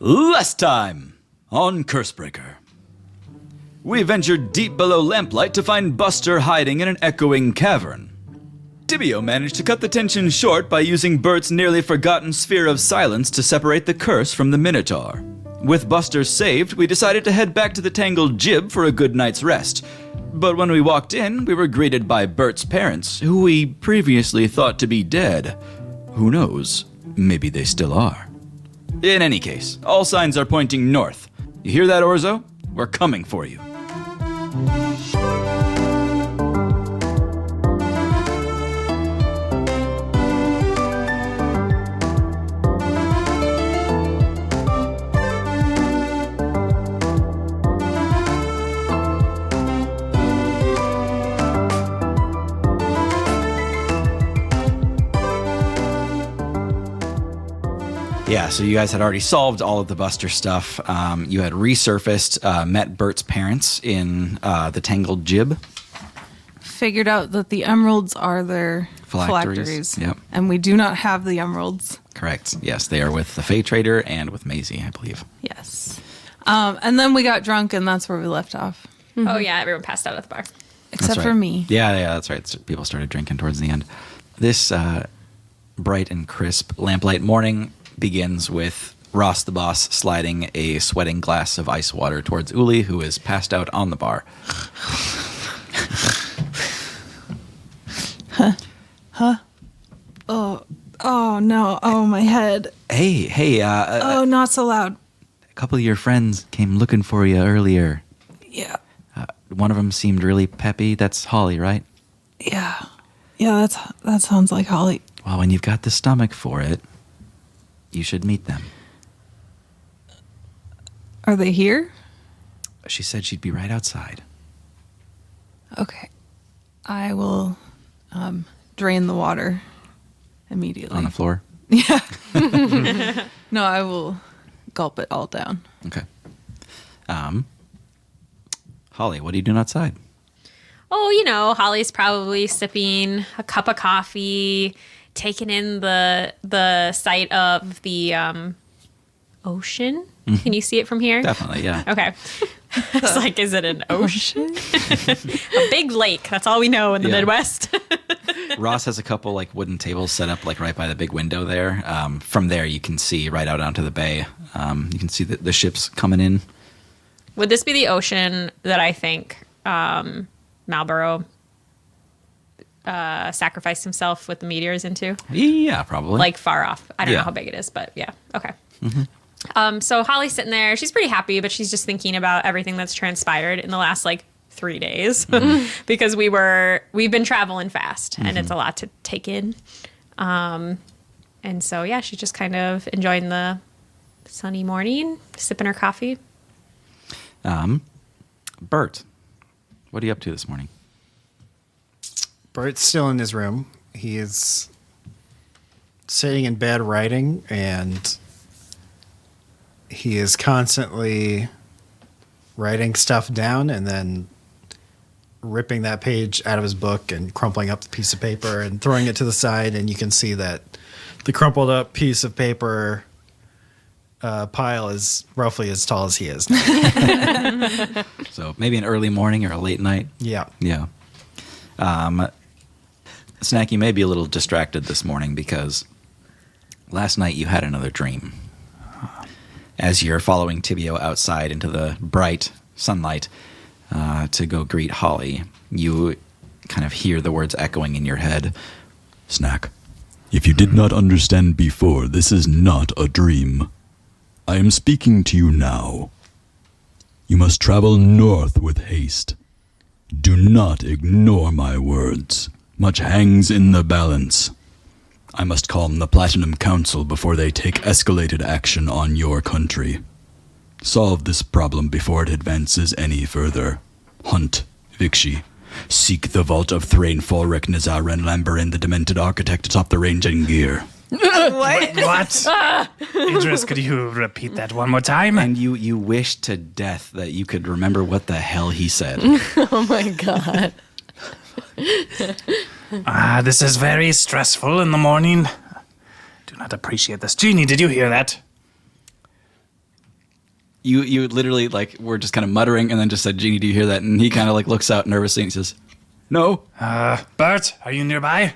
Last time on Cursebreaker. We ventured deep below lamplight to find Buster hiding in an echoing cavern. Tibio managed to cut the tension short by using Bert's nearly forgotten sphere of silence to separate the curse from the Minotaur. With Buster saved, we decided to head back to the Tangled Jib for a good night's rest. But when we walked in, we were greeted by Bert's parents, who we previously thought to be dead. Who knows? Maybe they still are. In any case, all signs are pointing north. You hear that, Orzo? We're coming for you. Yeah, so you guys had already solved all of the Buster stuff. You had resurfaced, met Bert's parents in the Tangled Jib. Figured out that the emeralds are their Phylacteries. Yep. And we do not have the emeralds. Correct. Yes, they are with the Fey Trader and with Maisie, I believe. Yes. And then we got drunk, and that's where we left off. Mm-hmm. Oh, yeah, everyone passed out at the bar. Except for me. Yeah, that's right. People started drinking towards the end. This bright and crisp lamplight morning begins with Ross the boss sliding a sweating glass of ice water towards Uli, who is passed out on the bar. Huh? Oh no. Oh, my head. Hey. Oh, not so loud. A couple of your friends came looking for you earlier. Yeah. One of them seemed really peppy. That's Holly, right? Yeah. Yeah, that sounds like Holly. Well, when you've got the stomach for it, you should meet them. Are they here? She said she'd be right outside. Okay. I will drain the water immediately. On the floor? Yeah. No, I will gulp it all down. Okay. Holly, what are you doing outside? Oh, Holly's probably sipping a cup of coffee, taking in the sight of the ocean. Mm-hmm. Can you see it from here? Definitely, yeah. Okay. It's like, is it an ocean? A big lake. That's all we know in the Midwest. Ross has a couple wooden tables set up right by the big window there. From there, you can see right out onto the bay. You can see the ships coming in. Would this be the ocean that I think Marlborough sacrificed himself with the meteors into? Yeah, probably. Far off. I don't know how big it is, but yeah. Okay. Mm-hmm. So Holly's sitting there. She's pretty happy, but she's just thinking about everything that's transpired in the last 3 days because we've been traveling fast and it's a lot to take in. And so, yeah, she's just kind of enjoying the sunny morning, sipping her coffee. Bert, what are you up to this morning? Bert's still in his room. He is sitting in bed writing, and he is constantly writing stuff down and then ripping that page out of his book and crumpling up the piece of paper and throwing it to the side, and you can see that the crumpled up piece of paper pile is roughly as tall as he is. So maybe an early morning or a late night? Yeah. Yeah. Snack, you may be a little distracted this morning because last night you had another dream. As you're following Tibio outside into the bright sunlight to go greet Holly, you kind of hear the words echoing in your head. Snack, if you did not understand before, this is not a dream. I am speaking to you now. You must travel north with haste. Do not ignore my words. Much hangs in the balance. I must calm the Platinum Council before they take escalated action on your country. Solve this problem before it advances any further. Hunt, Vixi. Seek the vault of Thrain, Falric, Nazaren, Lamberin, the Demented Architect atop the range and gear. What? Idris, could you repeat that one more time? And you wish to death that you could remember what the hell he said. Oh my god. This is very stressful in the morning. Do not appreciate this. Jeannie, did you hear that? You literally like were just kind of muttering and then just said, Genie, do you hear that? And he kind of like looks out nervously and he says, no. Bert, are you nearby?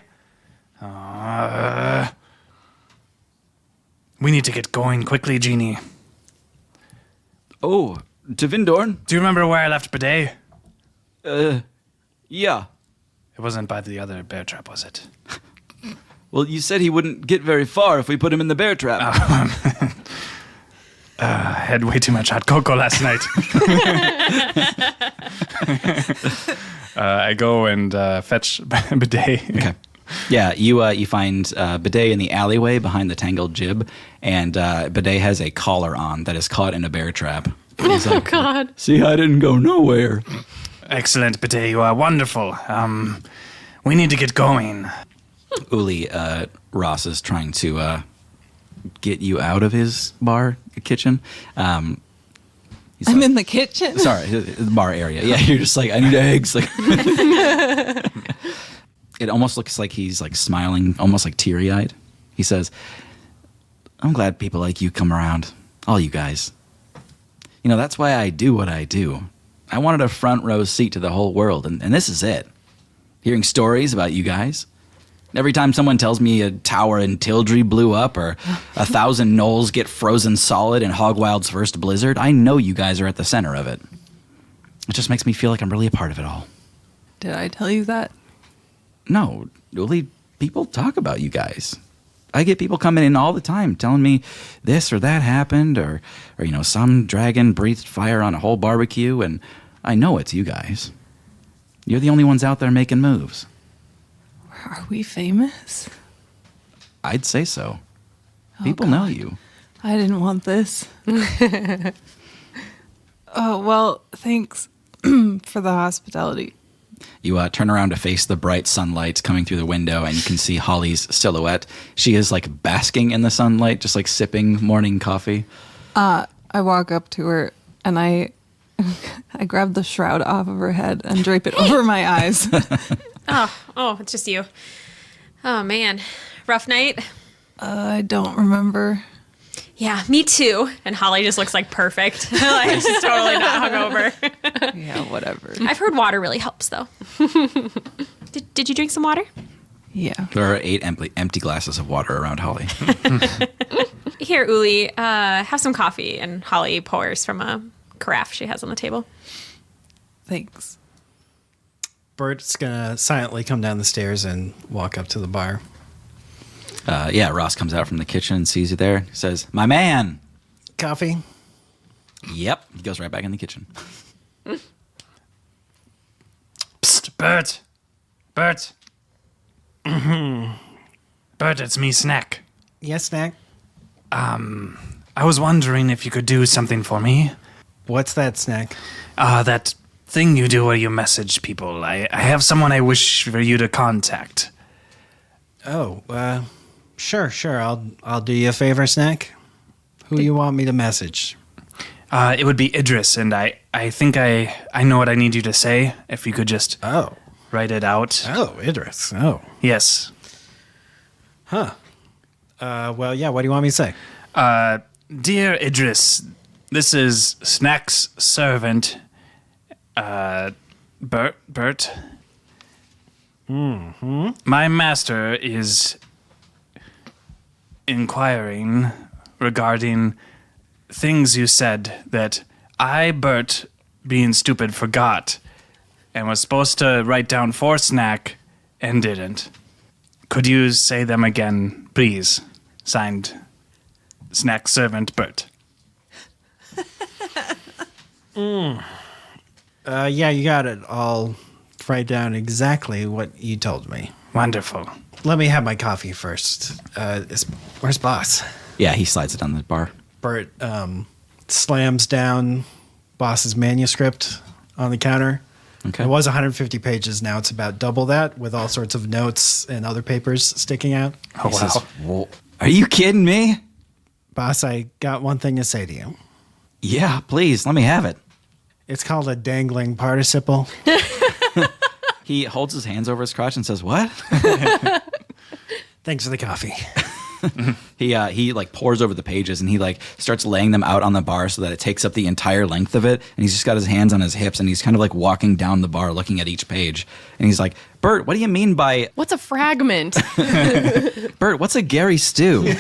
We need to get going quickly, Genie. Oh, to Vindorn? Do you remember where I left Bidet? Yeah. It wasn't by the other bear trap, was it? Well, you said he wouldn't get very far if we put him in the bear trap. I had way too much hot cocoa last night. I go and fetch Bidet. Okay. Yeah, you find Bidet in the alleyway behind the tangled jib, and Bidet has a collar on that is caught in a bear trap. He's like, God. see, I didn't go nowhere. Excellent, Bidet. You are wonderful. We need to get going. Uli, Ross is trying to get you out of his kitchen. He's I'm like, in the kitchen. sorry, the bar area. Yeah, you're just like, I need eggs. Like, it almost looks like he's like smiling, almost like teary-eyed. He says, I'm glad people like you come around. All you guys. You know, that's why I do what I do. I wanted a front row seat to the whole world, and this is it. Hearing stories about you guys. Every time someone tells me a tower in Tildry blew up or 1,000 gnolls get frozen solid in Hogwild's first blizzard, I know you guys are at the center of it. It just makes me feel like I'm really a part of it all. Did I tell you that? No, Uli, people talk about you guys. I get people coming in all the time telling me this or that happened or you know, some dragon breathed fire on a whole barbecue, and I know it's you guys. You're the only ones out there making moves. Are we famous? I'd say so. Oh, People know God. you. I didn't want this. Oh, well, thanks for the hospitality. You turn around to face the bright sunlight coming through the window, and you can see Holly's silhouette. She is like basking in the sunlight, just like sipping morning coffee. I walk up to her and I grab the shroud off of her head and drape it over my eyes. Oh, it's just you. Oh, man. Rough night? I don't remember. Yeah, me too. And Holly just looks like perfect. Like, she's totally not hungover. Yeah, whatever. I've heard water really helps, though. Did you drink some water? Yeah. There are 8 empty glasses of water around Holly. Here, Uli, have some coffee. And Holly pours from a carafe she has on the table. Thanks. Bert's gonna silently come down the stairs and walk up to the bar. Yeah, Ross comes out from the kitchen and sees you there. He says, my man. Coffee? Yep. He goes right back in the kitchen. Psst, Bert. Bert. Bert, it's me, Snack. Yes, Snack? I was wondering if you could do something for me. What's that, Snack? That thing you do where you message people. I have someone I wish for you to contact. Oh, sure. I'll do you a favor, Snack. Who you want me to message? It would be Idris, and I think I know what I need you to say. If you could just write it out. Oh, Idris. Oh. Yes. Huh. Well, yeah, what do you want me to say? Dear Idris, this is Snack's servant, Bert. Mm-hmm. My master is inquiring regarding things you said that I, Bert, being stupid, forgot and was supposed to write down for Snack and didn't. Could you say them again, please? Signed, Snack servant Bert. Yeah, you got it. I'll write down exactly what you told me. Wonderful. Let me have my coffee first. Where's Boss? Yeah, he slides it on the bar. Bert slams down Boss's manuscript on the counter. Okay. It was 150 pages. Now it's about double that with all sorts of notes and other papers sticking out. Oh, wow. Whoa, are you kidding me? Boss, I got one thing to say to you. Yeah, please, let me have it. It's called a dangling participle. He holds his hands over his crotch and says, what? Thanks for the coffee. He like pores over the pages and he like starts laying them out on the bar so that it takes up the entire length of it. And he's just got his hands on his hips and he's kind of like walking down the bar looking at each page. And he's like, Bert, what do you mean by What's a fragment? Bert? What's a Gary stew?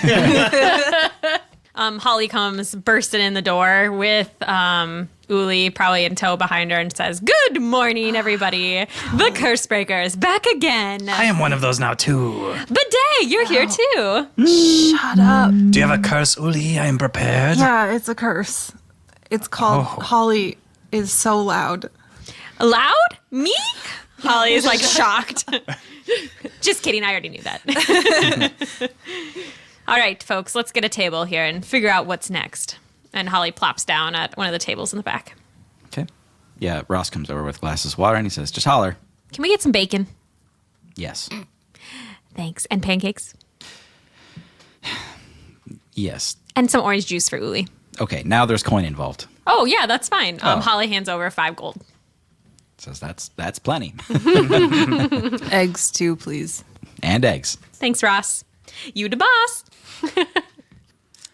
Holly comes bursting in the door with Uli probably in tow behind her and says, "Good morning, everybody. The Cursebreaker is back again. I am one of those now, too. Bidet, you're here too. Shut up. Do you have a curse, Uli? I am prepared. Yeah, it's a curse. It's called Holly is so loud. Loud? Me?" Holly is like shocked. Just kidding. I already knew that. All right, folks, let's get a table here and figure out what's next. And Holly plops down at one of the tables in the back. Okay. Yeah, Ross comes over with glasses of water and he says, "Just holler." Can we get some bacon? Yes. Thanks. And pancakes? Yes. And some orange juice for Uli. Okay, now there's coin involved. Oh, yeah, that's fine. Oh. Holly hands over 5 gold. Says that's plenty. Eggs too, please. And eggs. Thanks, Ross. You the boss.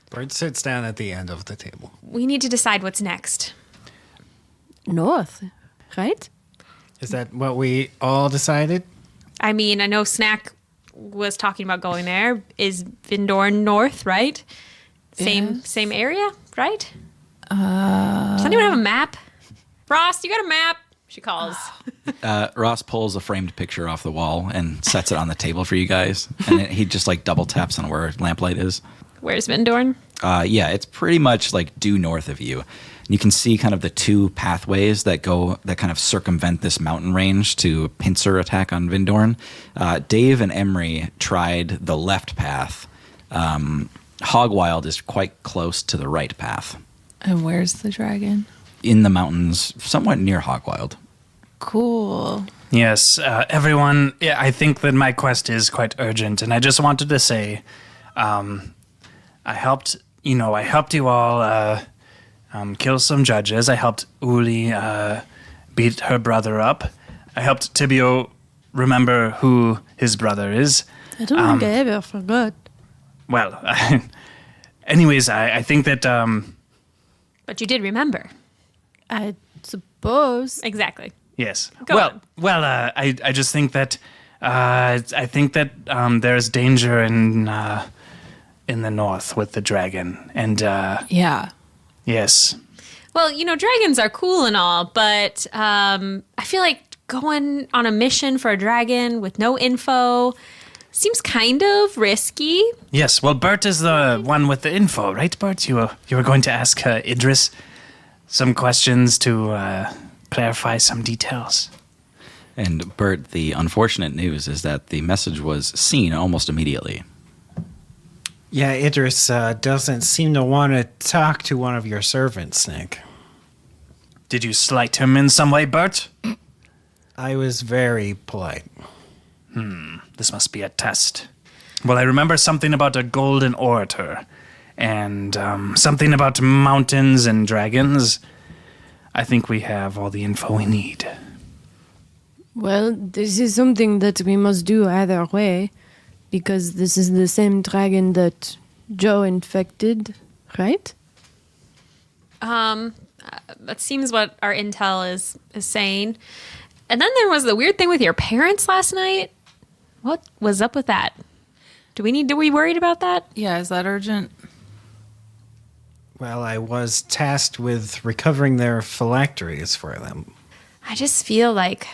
Bert sits down at the end of the table. We need to decide what's next. North, right? Is that what we all decided? I mean, I know Snack was talking about going there. Is Vindor north, right? Same area, right? Does anyone have a map? Ross, you got a map? She calls. Ross pulls a framed picture off the wall and sets it on the table for you guys. And he just like double taps on where lamplight is. Where's Vindorn? Yeah, it's pretty much like due north of you. You can see kind of the 2 pathways that kind of circumvent this mountain range to pincer attack on Vindorn. Dave and Emery tried the left path. Hogwild is quite close to the right path. And where's the dragon? In the mountains, somewhat near Hogwild. Cool. Yes, everyone, I think that my quest is quite urgent, and I just wanted to say, I helped you all kill some judges. I helped Uli beat her brother up. I helped Tibio remember who his brother is. I don't think I ever forgot. Well, anyways, I think that... But you did remember. I suppose. Exactly. Yes. Go on. I just think that there's danger in the north with the dragon, and Yeah. yes, Well, dragons are cool and all, but I feel like going on a mission for a dragon with no info seems kind of risky. yes. Well, Bert is the one with the info, right, Bert? You were going to ask Idris some questions to clarify some details. And Bert, the unfortunate news is that the message was seen almost immediately. Yeah, Idris doesn't seem to want to talk to one of your servants, Nick. Did you slight him in some way, Bert? I was very polite. This must be a test. Well, I remember something about a golden orator, and something about mountains and dragons. I think we have all the info we need. Well, this is something that we must do either way, because this is the same dragon that Joe infected, right? That seems what our intel is saying. And then there was the weird thing with your parents last night. What was up with that? Do we worried about that? Yeah, is that urgent? Well, I was tasked with recovering their phylacteries for them. I just feel like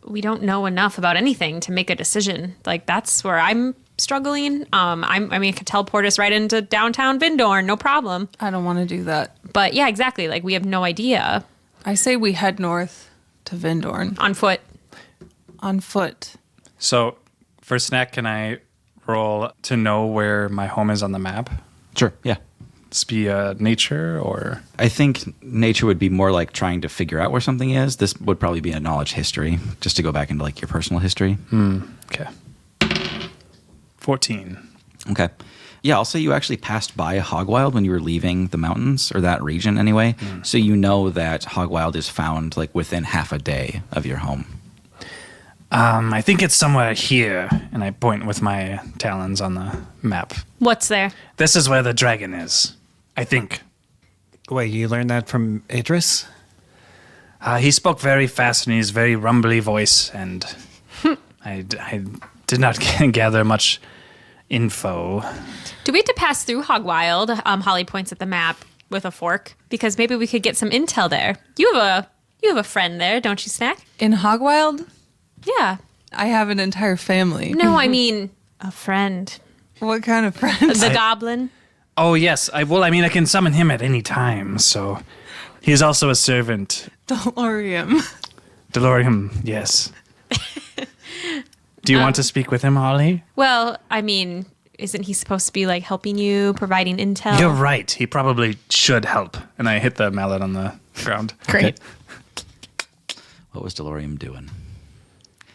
we don't know enough about anything to make a decision. Like, that's where I'm struggling. I could teleport us right into downtown Vindorn, no problem. I don't want to do that. But yeah, exactly. Like, we have no idea. I say we head north to Vindorn On foot. on foot. So, for Snack, can I roll to know where my home is on the map? Sure, yeah. This be nature or... I think nature would be more like trying to figure out where something is. This would probably be a knowledge history, just to go back into like your personal history. Okay. 14. Okay. Yeah, I'll say you actually passed by Hogwild when you were leaving the mountains, or that region anyway. So you know that Hogwild is found like within half a day of your home. I think it's somewhere here, and I point with my talons on the map. What's there? This is where the dragon is, I think. Wait, you learned that from Idris? He spoke very fast and his very rumbly voice, and I did not gather much info. Do we have to pass through Hogwild? Holly points at the map with a fork because maybe we could get some intel there. You have a friend there, don't you, Snack? In Hogwild, Yeah. I have an entire family. No, I mean a friend. What kind of friends? The goblin. Oh, yes. I can summon him at any time, so... He is also a servant. Delorium. Delorium, yes. Do you want to speak with him, Holly? Well, I mean, isn't he supposed to be like helping you, providing intel? You're right. He probably should help. And I hit the mallet on the ground. Great. What was Delorium doing?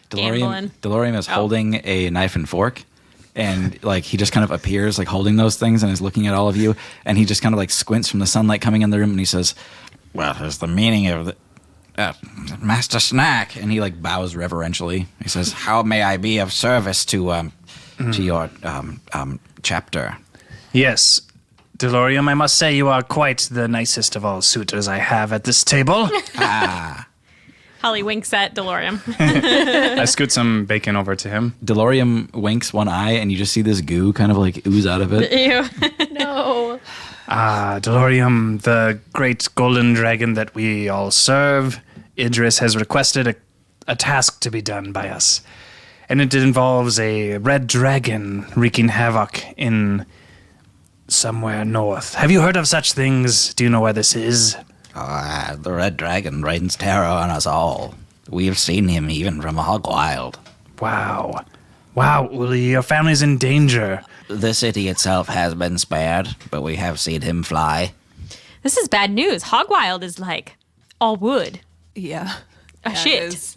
Gambling. Delorium is holding a knife and fork, and like he just kind of appears like holding those things and is looking at all of you, and he just kind of like squints from the sunlight coming in the room, and he says, "Well, there's the meaning of the Master Snack," and he like bows reverentially. He says, "How may I be of service to your chapter?" Yes. Delorium, I must say you are quite the nicest of all suitors I have at this table. Holly winks at Delorium. I scoot some bacon over to him. Delorium winks one eye, and you just see this goo kind of like ooze out of it. Ew. No. Delorium, the great golden dragon that we all serve, Idris has requested a task to be done by us. And it involves a red dragon wreaking havoc in somewhere north. Have you heard of such things? Do you know where this is? The Red Dragon reigns terror on us all. We've seen him even from Hogwild. Wow. Wow, Uli, your family's in danger. The city itself has been spared, but we have seen him fly. This is bad news. Hogwild is like all wood. Yeah. Oh, Yeah, it shit. is.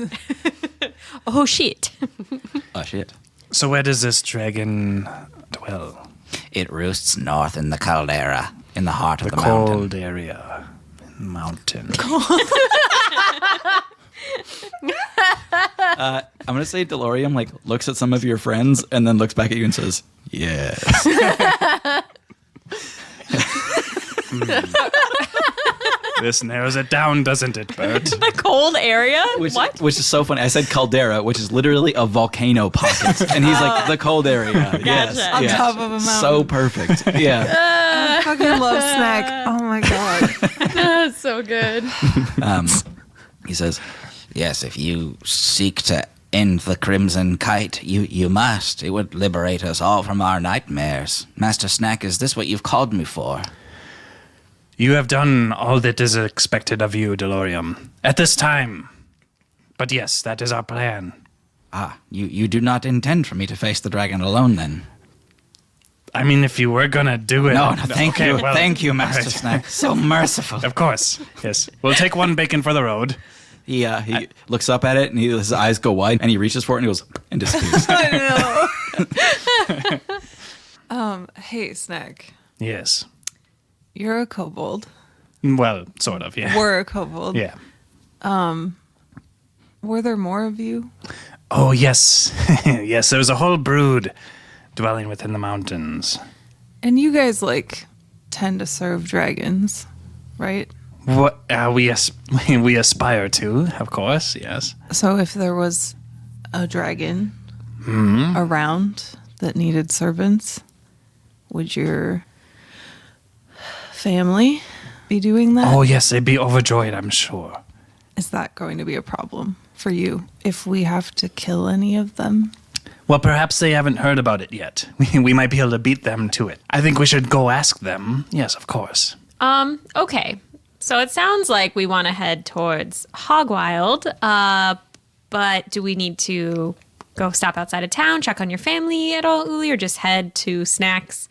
Oh, shit. Oh, shit. So where does this dragon dwell? It roosts north in the caldera, in the heart of the cold mountain. area. Mountain. I'm going to say Delorium like looks at some of your friends and then looks back at you and says, yes. This narrows it down, doesn't it, Bert? The cold area? What? Which is so funny. I said caldera, which is literally a volcano pocket. And he's like, the cold area. Yes. On yes. top of a mountain. So perfect. Yeah. I fucking love Snack. Oh my god. That's so good. He says, yes, if you seek to end the Crimson Kite, you must. It would liberate us all from our nightmares. Master Snack, is this what you've called me for? You have done all that is expected of you, Delorium, at this time. But yes, that is our plan. You do not intend for me to face the dragon alone, then? I mean, if you were gonna do it... No, thank you. well, Thank you, Master all right. Snack. So merciful. Of course, yes. We'll take one bacon for the road. He looks up at it, and his eyes go wide, and he reaches for it, and he goes, and disappears. I know. Hey, Snack. Yes. You're a kobold. Well, sort of, yeah. We're a kobold. Yeah. Were there more of you? Oh, yes. Yes, there was a whole brood dwelling within the mountains. And you guys like tend to serve dragons, right? What we aspire to, of course, yes. So if there was a dragon around that needed servants, would your family be doing that? Oh, yes, they'd be overjoyed, I'm sure. Is that going to be a problem for you if we have to kill any of them? Well, perhaps they haven't heard about it yet. We might be able to beat them to it. I think we should go ask them. Yes, of course. Okay. So it sounds like we want to head towards Hogwild, but do we need to go stop outside of town, check on your family at all, Uli, or just head to Snacks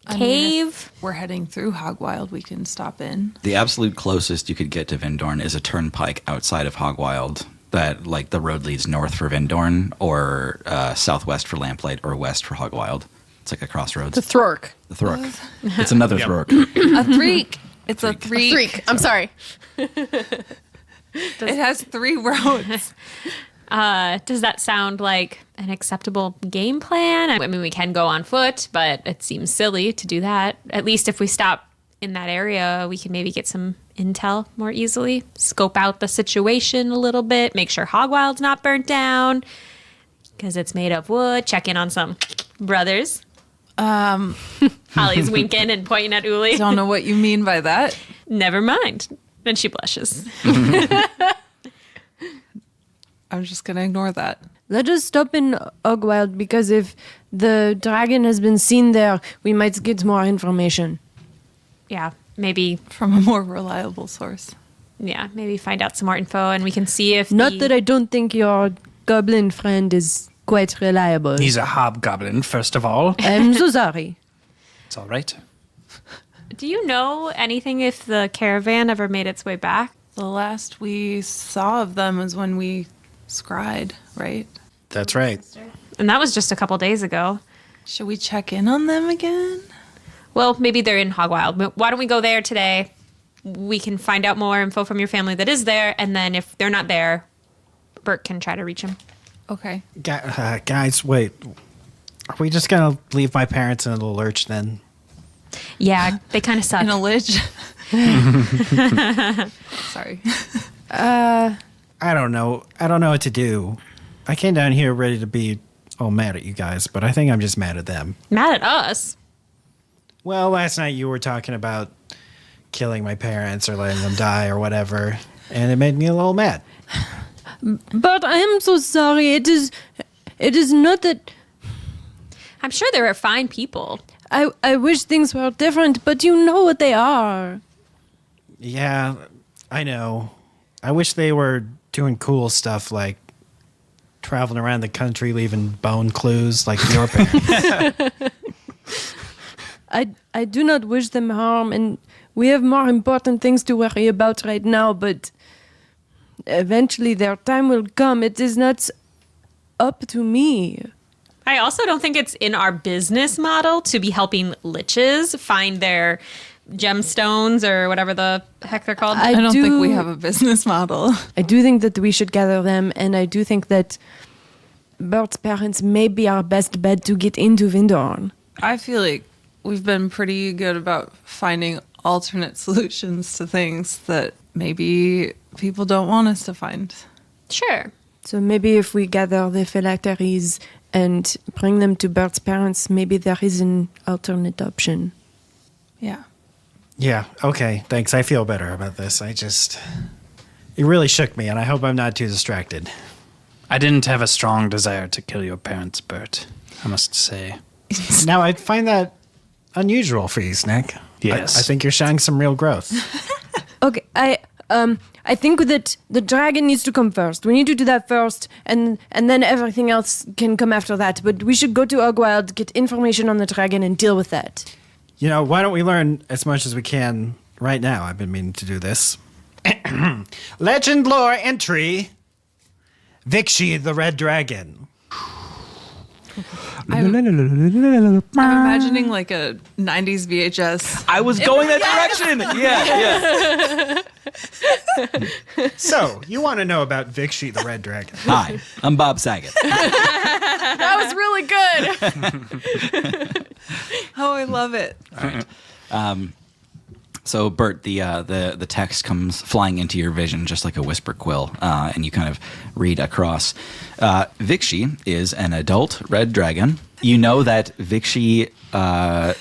Cave? If we're heading through Hogwild, we can stop in. The absolute closest you could get to Vindorn is a turnpike outside of Hogwild that, like, the road leads north for Vindorn or southwest for Lamplight or west for Hogwild. It's like a crossroads. The Thrork. The Thrork. It's another Thrork. A threek. It's a threek. Threek. I'm sorry. It has 3 roads. Does that sound like an acceptable game plan? I mean, we can go on foot, but it seems silly to do that. At least if we stop in that area, we can maybe get some intel more easily, scope out the situation a little bit, make sure Hogwild's not burnt down because it's made of wood, check in on some brothers. Holly's winking and pointing at Uli. Don't know what you mean by that. Never mind. Then she blushes. I'm just going to ignore that. Let us stop in Hogwild because if the dragon has been seen there, we might get more information. Yeah, maybe. From a more reliable source. Yeah, maybe find out some more info and we can see if Not that I don't think your goblin friend is quite reliable. He's a hobgoblin, first of all. I'm so sorry. It's all right. Do you know anything if the caravan ever made its way back? The last we saw of them was when we scryed, right? That's right. And that was just a couple days ago. Should we check in on them again? Well, maybe they're in Hogwild. Why don't we go there today? We can find out more info from your family that is there, and then if they're not there, Bert can try to reach them. Okay. Guys, wait. Are we just going to leave my parents in a little lurch then? Yeah, they kind of suck. In a lich? Sorry. I don't know. I don't know what to do. I came down here ready to be all mad at you guys, but I think I'm just mad at them. Mad at us? Well, last night you were talking about killing my parents or letting them die or whatever, and it made me a little mad. But I am so sorry. It is not that I'm sure they were fine people. I wish things were different, but you know what they are. Yeah, I know. I wish they were doing cool stuff like traveling around the country leaving bone clues like your parents. I do not wish them harm, and we have more important things to worry about right now, but eventually their time will come. It is not up to me. I also don't think it's in our business model to be helping liches find their gemstones or whatever the heck they're called. I don't think we have a business model. I do think that we should gather them, and I do think that Bert's parents may be our best bet to get into Vindorn. I feel like we've been pretty good about finding alternate solutions to things that maybe people don't want us to find. Sure. So maybe if we gather the phylacteries and bring them to Bert's parents, maybe there is an alternate option. Yeah. Yeah, okay, thanks. I feel better about this. It really shook me, and I hope I'm not too distracted. I didn't have a strong desire to kill your parents, Bert, I must say. Now, I find that unusual for you, Snack. Yes. I think you're showing some real growth. Okay, I think that the dragon needs to come first. We need to do that first, and then everything else can come after that. But we should go to Hogwild, get information on the dragon, and deal with that. You know, why don't we learn as much as we can right now? I've been meaning to do this. Legend lore entry. Vixie the Red Dragon. I'm imagining like a 90s VHS. I was going that direction. Yeah. So, you want to know about Vixie the Red Dragon. Hi, I'm Bob Saget. That was really good. Oh, I love it. So, Bert, the text comes flying into your vision just like a whisper quill, and you kind of read across. Vixie is an adult red dragon. You know that Vixie, by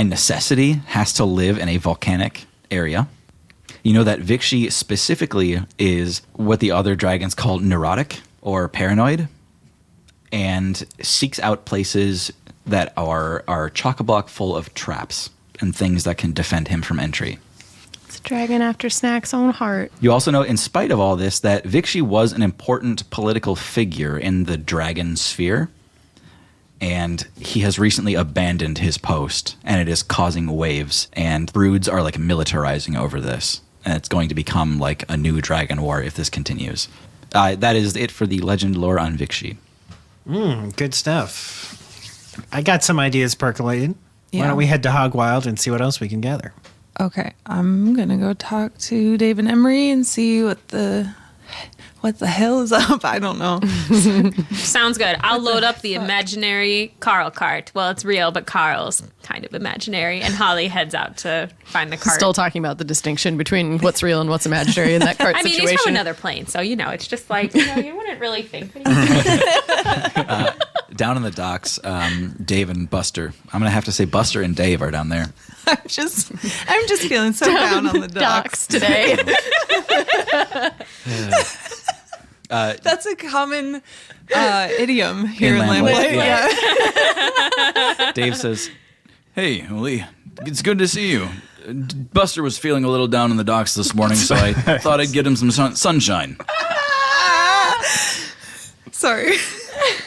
necessity, has to live in a volcanic area. You know that Vixie specifically is what the other dragons call neurotic or paranoid, and seeks out places that are chock-a-block full of traps and things that can defend him from entry. It's a dragon after Snack's own heart. You also know, in spite of all this, that Vixie was an important political figure in the dragon sphere, and he has recently abandoned his post, and it is causing waves, and broods are like militarizing over this, and it's going to become like a new dragon war if this continues. That is it for the legend lore on Vixie. Good stuff. I got some ideas percolating. Why Yeah. don't we head to Hogwild and see what else we can gather? Okay, I'm gonna go talk to Dave and Emery and see what what the hell is up? I don't know. Sounds good. I'll load up the imaginary Carl cart. Well, it's real, but Carl's kind of imaginary. And Holly heads out to find the cart. Still talking about the distinction between what's real and what's imaginary in that cart I mean, situation. he's from another plane, so it's just like you wouldn't really think. Down in the docks, Dave and Buster. I'm gonna have to say Buster and Dave are down there. I'm just feeling so down on the docks. today. That's a common idiom here in Lamplight, Lamplight. yeah. Dave says, "Hey, Lee, it's good to see you. Buster was feeling a little down in the docks this morning, so I thought I'd get him some sunshine." Sorry.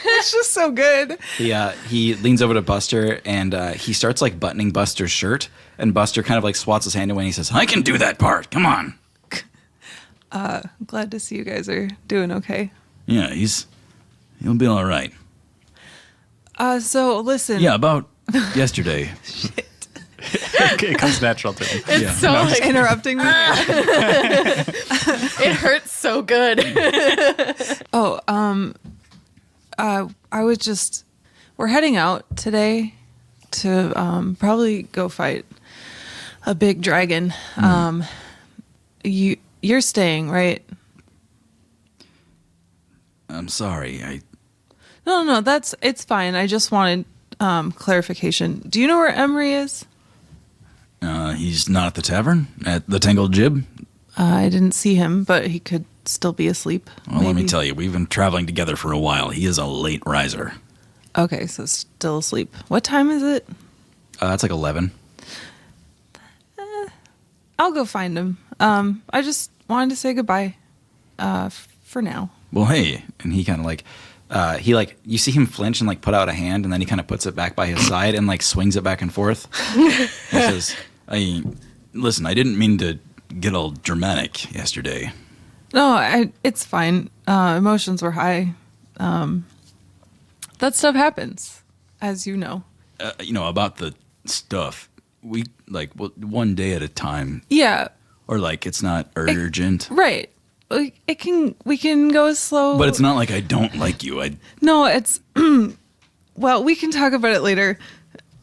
It's just so good. He leans over to Buster and he starts like buttoning Buster's shirt, and Buster kind of like swats his hand away and he says, "I can do that part. Come on." Glad to see you guys are doing okay. Yeah, he'll be all right. So listen. Yeah, about yesterday. It comes natural to him. It's so like, Interrupting me. it hurts so good. We're heading out today to probably go fight a big dragon. You're staying, right? I'm sorry. No, it's fine. I just wanted clarification. Do you know where Emery is? He's not at the tavern at the Tangled Jib. I didn't see him, but he could still be asleep. Well, let me maybe. tell you, we've been traveling together for a while. He is a late riser. Okay, so still asleep. What time is it? It's like 11. I'll go find him. I just wanted to say goodbye for now. Well, hey, and he kind of like, you see him flinch and like put out a hand, and then he kind of puts it back by his side and like swings it back and forth. He says, listen, I didn't mean to get all dramatic yesterday. No, it's fine. Emotions were high. That stuff happens, as you know. About the stuff. We one day at a time. Yeah, Or it's not urgent. right. We can go slow. But it's not like I don't like you. No, it's well, we can talk about it later.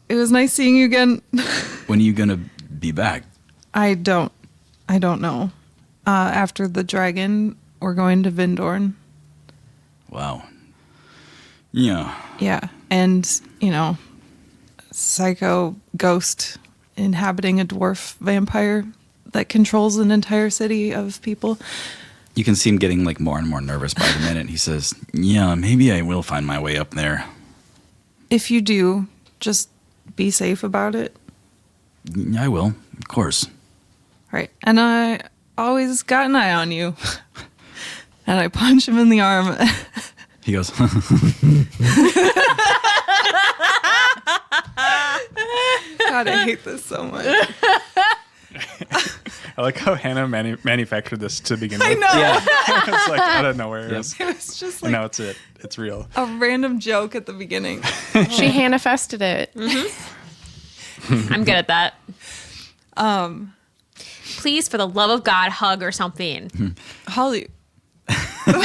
It was nice seeing you again. When are you gonna be back? I don't know. After the dragon, we're going to Vindorn. Wow. Yeah. Yeah, and psycho ghost inhabiting a dwarf vampire that controls an entire city of people. You can see him getting like more and more nervous by the minute. He says, Yeah, maybe I will find my way up there. If you do, just be safe about it. I will, of course. Right. And I always got an eye on you. And I punch him in the arm. He goes, God, I hate this so much. I like how Hannah manufactured this to begin with. I know. "Yeah." It's like out of nowhere. Yep. It's, It was just and like now it's real. a random joke at the beginning. She manifested it. I'm good at that. Please, for the love of God, hug or something. Holly, what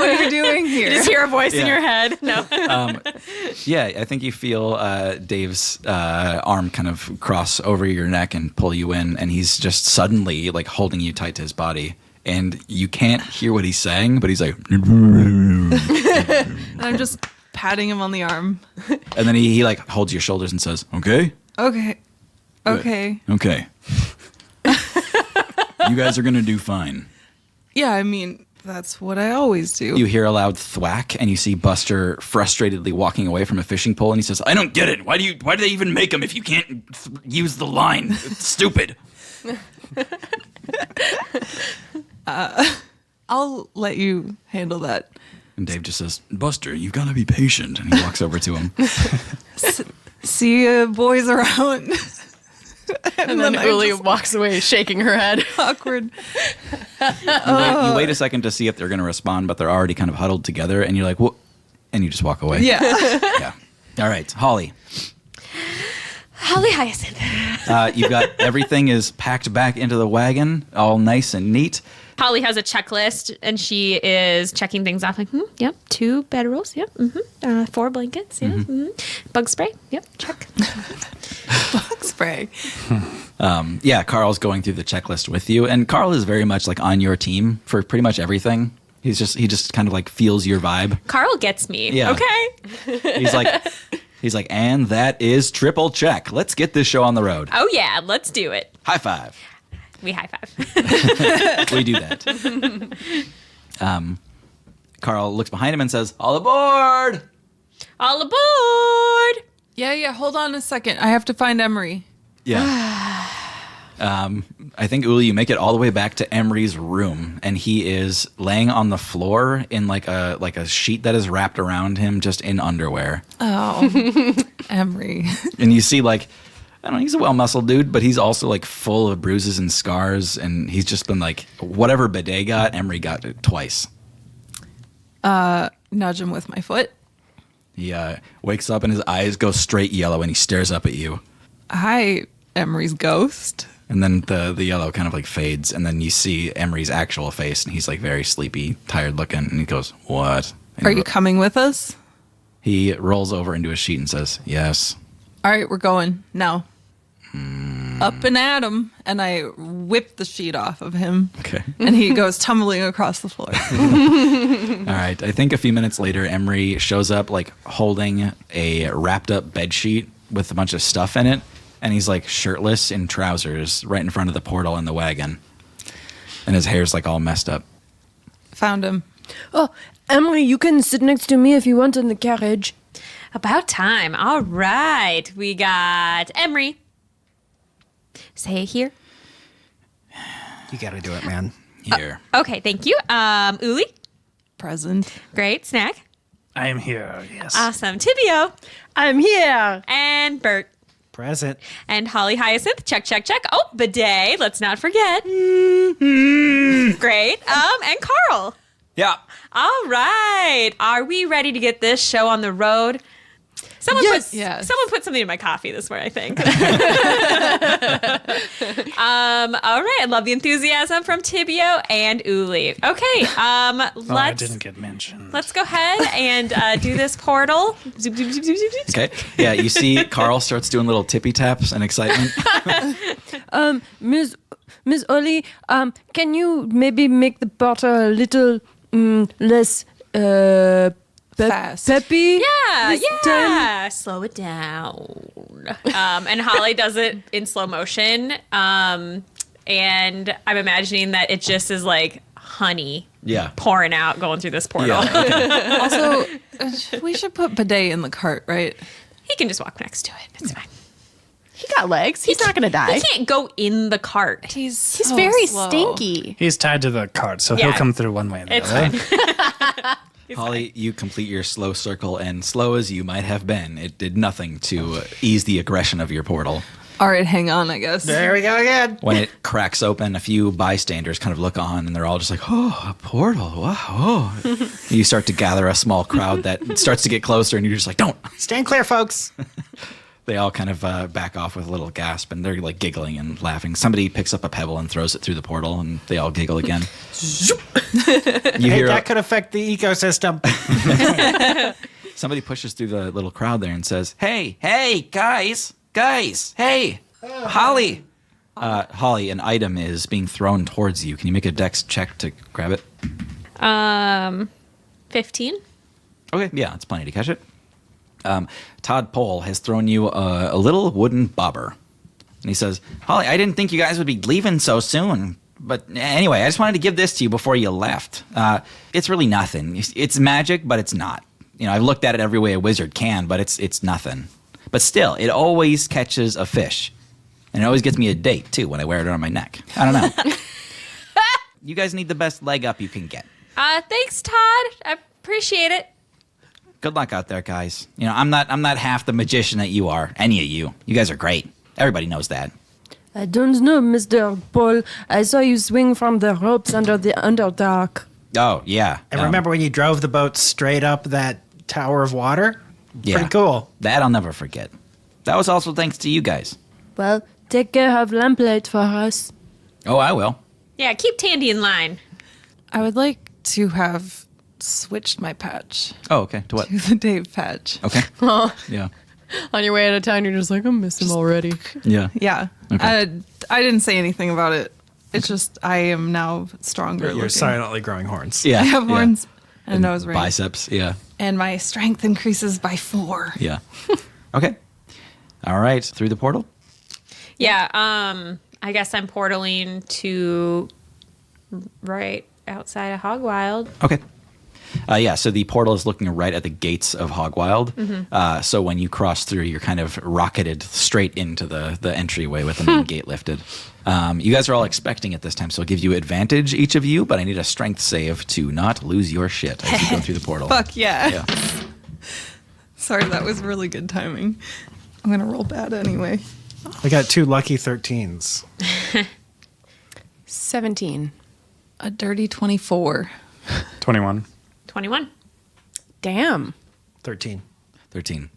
are you doing here? Just hear a voice in Yeah. your head. No. Yeah, I think you feel Dave's arm kind of cross over your neck and pull you in, and he's just suddenly like holding you tight to his body, and you can't hear what he's saying, but he's like, And I'm just patting him on the arm. and then he like holds your shoulders and says, Okay? Okay. Good. Okay. Okay. You guys are gonna do fine. Yeah, I mean, that's what I always do. You hear a loud thwack, and you see Buster frustratedly walking away from a fishing pole, and he says, I don't get it. Why do they even make them if you can't use the line? It's stupid. I'll let you handle that. and Dave just says, Buster, you've got to be patient. and he walks over to him. See you boys around. And then I'm Uli just walks away shaking her head. awkward. You wait a second to see if they're going to respond, but they're already kind of huddled together, and you're like, what? And you just walk away. Yeah. Yeah. All right, Holly. Holly Hyacinth. You've got everything is packed back into the wagon, all nice and neat. Holly has a checklist and she is checking things off. Like, yep, 2 bedrolls. Yep. 4 blankets. Yeah. Bug spray. Yep. Check. Bug spray. Yeah, Carl's going through the checklist with you, and Carl is very much like on your team for pretty much everything. He just kind of like feels your vibe. Carl gets me. Yeah. Okay. He's like, and that is triple check. Let's get this show on the road. Oh yeah, let's do it. High five. We high five. We do that. Carl looks behind him and says, "All aboard!" All aboard. Yeah, hold on a second. I have to find Emery. Yeah. I think, Uli, you make it all the way back to Emery's room, and he is laying on the floor in like a sheet that is wrapped around him, just in underwear. Oh, Emery. And you see, like, I don't know, he's a well-muscled dude, but he's also like full of bruises and scars, and he's just been like, whatever Bidet got, Emery got it twice. Nudge him with my foot. He wakes up and his eyes go straight yellow, and he stares up at you. Hi, Emery's ghost. And then the yellow kind of like fades, and then you see Emery's actual face, and he's like very sleepy, tired looking, and he goes, "What? And Are you coming with us? He rolls over into a sheet and says, "Yes." All right, we're going now. Up and at him, and I whip the sheet off of him. Okay. And he goes tumbling across the floor. All right. I think a few minutes later, Emery shows up like holding a wrapped up bed sheet with a bunch of stuff in it. And he's like shirtless in trousers right in front of the portal in the wagon. And his hair's like all messed up. Found him. Oh, Emily, you can sit next to me if you want in the carriage. About time. All right. We got Emery. Say here. You got to do it, man. Here. Okay, thank you. Uli. Present. Great. Snack. I am here, yes. Awesome. Tibio. I'm here. And Bert. Present. And Holly Hyacinth. Check, check, check. Oh, Bidet. Let's not forget. Great. And Carl. Yeah. All right. Are we ready to get this show on the road? Someone put something in my coffee this morning, I think. All right. I love the enthusiasm from Tibio and Uli. Okay. I didn't get mentioned. Let's go ahead and do this portal. Zoop, zoop, zoop, zoop, zoop, zoop. Okay. Yeah, you see Carl starts doing little tippy taps in excitement. Miss Oli, can you maybe make the butter a little less Fast. peppy? Yeah, this time? yeah. Slow it down. And Holly does it in slow motion. And I'm imagining that it just is like honey pouring out, going through this portal. Yeah. Okay. Also, we should put Bidet in the cart, right? He can just walk next to it. It's fine. He got legs. He's not going to die. He can't go in the cart. He's very slow. stinky. He's tied to the cart, so Yeah. he'll come through one way or the It's other. fine. Holly, you complete your slow circle, and slow as you might have been, it did nothing to ease the aggression of your portal. All right, hang on, I guess. There we go again. When it cracks open, a few bystanders kind of look on, and they're all just like, "Oh, a portal! Wow!" Oh. You start to gather a small crowd that starts to get closer, and you're just like, "Don't!" Stand clear, folks. They all kind of back off with a little gasp, and they're like giggling and laughing. Somebody picks up a pebble and throws it through the portal, and they all giggle again. You Hey, hear that could affect the ecosystem. somebody pushes through the little crowd there and says, "Hey, guys, hey, Holly." Holly, an item is being thrown towards you. Can you make a dex check to grab it? 15. Okay, yeah, that's plenty to catch it. Todd Pole has thrown you a little wooden bobber. And he says, "Holly, I didn't think you guys would be leaving so soon. But anyway, I just wanted to give this to you before you left. It's really nothing. It's magic, but it's not. You know, I've looked at it every way a wizard can, but it's nothing. But still, it always catches a fish. And it always gets me a date, too, when I wear it on my neck. I don't know. You guys need the best leg up you can get. Thanks, Todd. I appreciate it. Good luck out there, guys. You know, I'm not half the magician that you are. Any of you. You guys are great. Everybody knows that. I don't know, Mr. Paul. I saw you swing from the ropes under the Underdark. Oh, yeah. And remember when you drove the boat straight up that tower of water? Yeah. Pretty cool. That I'll never forget. That was also thanks to you guys. Well, take care of lamplight for us. Oh, I will. Yeah, keep Tandy in line. I would like to have switched my patch Oh, okay. To what? to the Dave patch. Okay. Yeah. On your way out of town, you're just like, I miss him already. Yeah. Yeah. Okay. I didn't say anything about it. It's just I am now stronger. You're looking. silently growing horns. Yeah. I have yeah. horns and a nose ring. Biceps. Yeah. And my strength increases by 4. Yeah. Okay. All right. Through the portal? Yeah. I guess I'm portaling to right outside of Hogwild. Okay. Yeah, so the portal is looking right at the gates of Hogwild. So when you cross through, you're kind of rocketed straight into the entryway with the main gate lifted. You guys are all expecting it this time, so I'll give you advantage, each of you, but I need a strength save to not lose your shit as you go through the portal. Fuck yeah. Yeah. Sorry, that was really good timing. I'm going to roll bad anyway. I got 2 lucky 13s. 17. A dirty 24. 21. 21. Damn. 13. 13.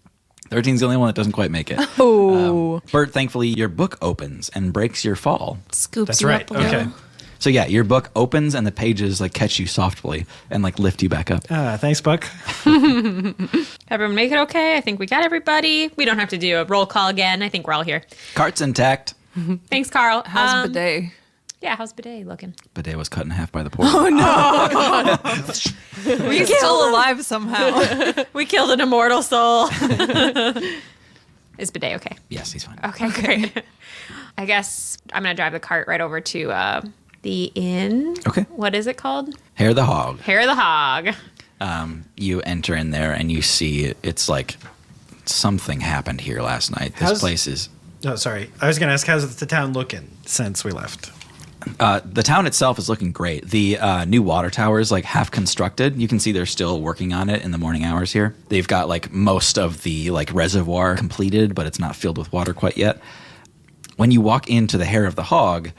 13's the only one that doesn't quite make it. Oh. Bert, thankfully, your book opens and breaks your fall. Scoops That's you right. up a little. Okay. So yeah, your book opens and the pages like catch you softly and like lift you back up. Thanks, Buck. Everyone make it okay? I think we got everybody. We don't have to do a roll call again. I think we're all here. Cart's intact. Thanks, Carl. How's bidet? Yeah, how's bidet looking? Bidet was cut in half by the portal. He's still alive somehow. We killed an immortal soul. Is bidet okay? Yes, he's fine. Okay, great. I guess I'm going to drive the cart right over to the inn. Okay. What is it called? Hair the Hog. Hair of the Hog. You enter in there and you see it's like something happened here last night. This place is... Oh, sorry. I was going to ask, how's the town looking since we left? The town itself is looking great. The new water tower is like half constructed. You can see they're still working on it in the morning hours here. They've got like most of the like reservoir completed, but it's not filled with water quite yet. When you walk into the Hair of the Hog,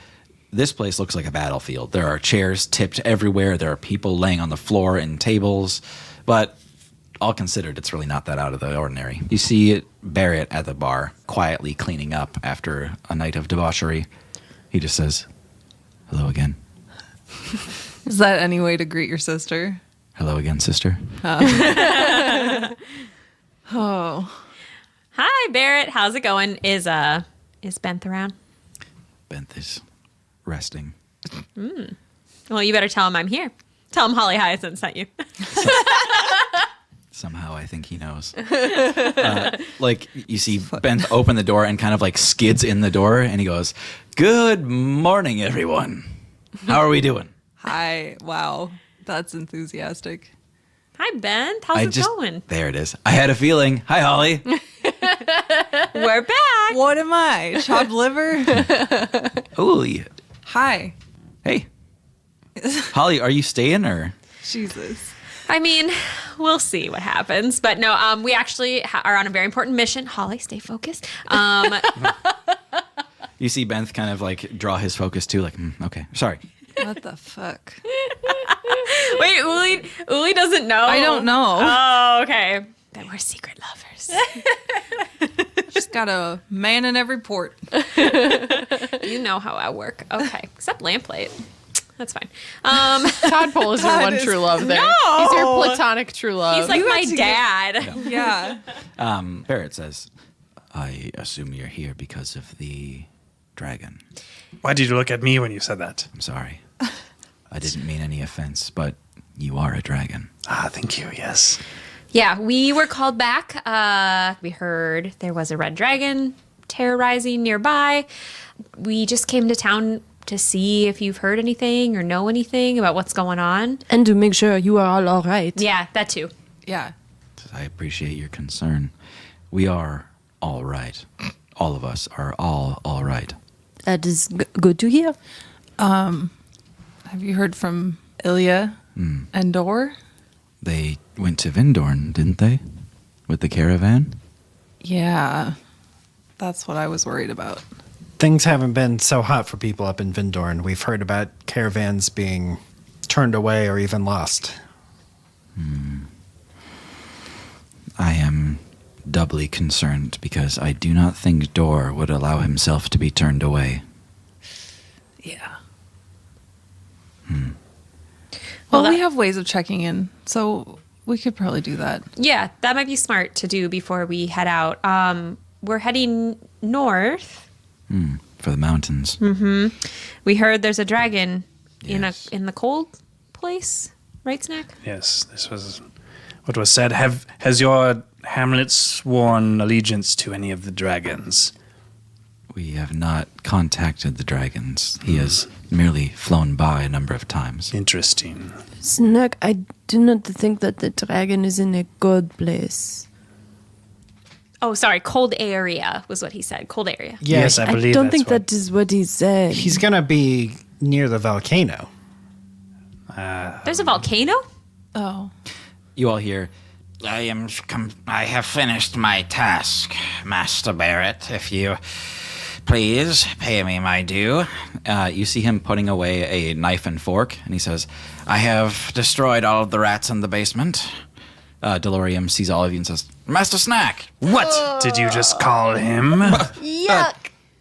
this place looks like a battlefield. There are chairs tipped everywhere. There are people laying on the floor and tables, but all considered, it's really not that out of the ordinary. You see Barrett at the bar, quietly cleaning up after a night of debauchery. He just says, "Hello again." Is that any way to greet your sister? "Hello again, sister." Oh. Hi, Barrett. How's it going? Is Benth around? Benth is resting. Well, you better tell him I'm here. Tell him Holly Hyacinth sent you. Somehow I think he knows. Like, you see Benth open the door and kind of like skids in the door and he goes, "Good morning, everyone. How are we doing?" Hi. Wow. That's enthusiastic. Hi, Benth. How's it going? There it is. I had a feeling. Hi, Holly. We're back. What am I? Chopped liver? Ooh. Hi. Hey. Holly, are you staying or? Jesus. I mean, we'll see what happens. But no, we actually are on a very important mission. Holly, stay focused. You see Benth kind of like draw his focus too, like, okay, sorry. What the fuck? Wait, Uli doesn't know. I don't know. Oh, okay. Then we're secret lovers. Just got a man in every port. You know how I work. Okay, except lamplight. That's fine. Tadpole is your That one is- true love there. No! He's your platonic true love. He's like my to dad. Yeah. Barrett says, "I assume you're here because of the dragon. Why did you look at me when you said that? I'm sorry. I didn't mean any offense, but you are a dragon." Ah, thank you. Yes. Yeah, we were called back. We heard there was a red dragon terrorizing nearby. We just came to town to see if you've heard anything or know anything about what's going on. And to make sure you are all right. Yeah, that too. Yeah. I appreciate your concern. We are all right. All of us are all right. That is good to hear. Have you heard from Ilya and Dor? They went to Vindorn, didn't they? With the caravan? Yeah. That's what I was worried about. Things haven't been so hot for people up in Vindorn. We've heard about caravans being turned away or even lost. I am doubly concerned because I do not think Dor would allow himself to be turned away. Yeah. Well, we have ways of checking in, so we could probably do that. Yeah, that might be smart to do before we head out. We're heading north. For the mountains. We heard there's a dragon Yes. in the cold place, right, Snack? Yes, this was what was said. Has your hamlet sworn allegiance to any of the dragons? We have not contacted the dragons. He has merely flown by a number of times. Interesting. Snack, I do not think that the dragon is in a good place. Oh, sorry, cold area was what he said. Cold area. Yeah, Yes, I I believe don't that's think what- that is what he said. he's gonna be near the volcano. There's a volcano? Oh. You all hear, I have finished my task, Master Barrett. If you please pay me my due. you see him putting away a knife and fork, and he says, I have destroyed all of the rats in the basement. Delorium sees all of you and says, Master Snack. What did you just call him?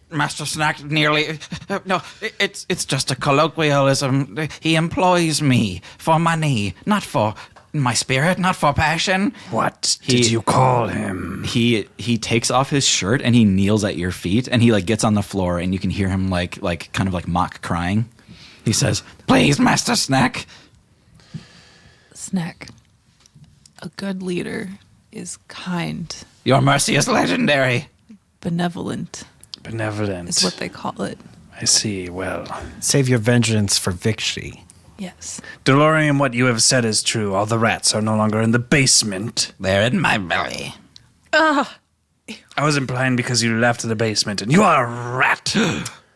Master Snack nearly. No, it's just a colloquialism. He employs me for money, not for my spirit, not for passion. What did you call him? he takes off his shirt and he kneels at your feet, and he like gets on the floor, and you can hear him like kind of like mock crying. He says, Please, Master Snack. Snack. A good leader is kind, Your mercy is legendary. benevolent Benevolent. is what they call it. I see. Well, Save your vengeance for victory. Yes. Delorium, what you have said is true. All the rats are no longer in the basement. They're in my belly. I was implying because you left the basement and you are a rat.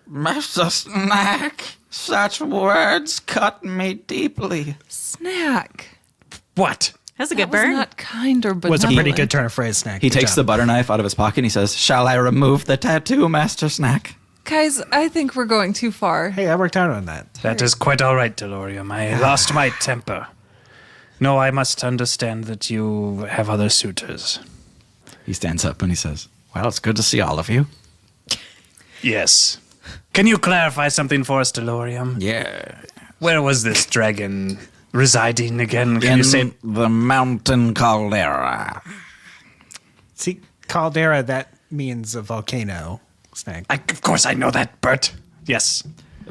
Master Snack. Such words cut me deeply. Snack. What? That's a That good was burn. not kind or benevolent. Was a pretty good turn of phrase, Snack. he Good takes job. the butter knife out of his pocket, and he says, Shall I remove the tattoo, Master Snack? Guys, I think we're going too far. Hey, I worked out on that. That is quite all right, Delorium. I lost my temper. No, I must understand that you have other suitors. he stands up and he says, Well, it's good to see all of you. Yes. Can you clarify something for us, Delorium? Yeah. Where was this dragon residing again? Can In you say? the mountain caldera. See, caldera, that means a volcano, Snack. Of course I know that, Bert. Yes.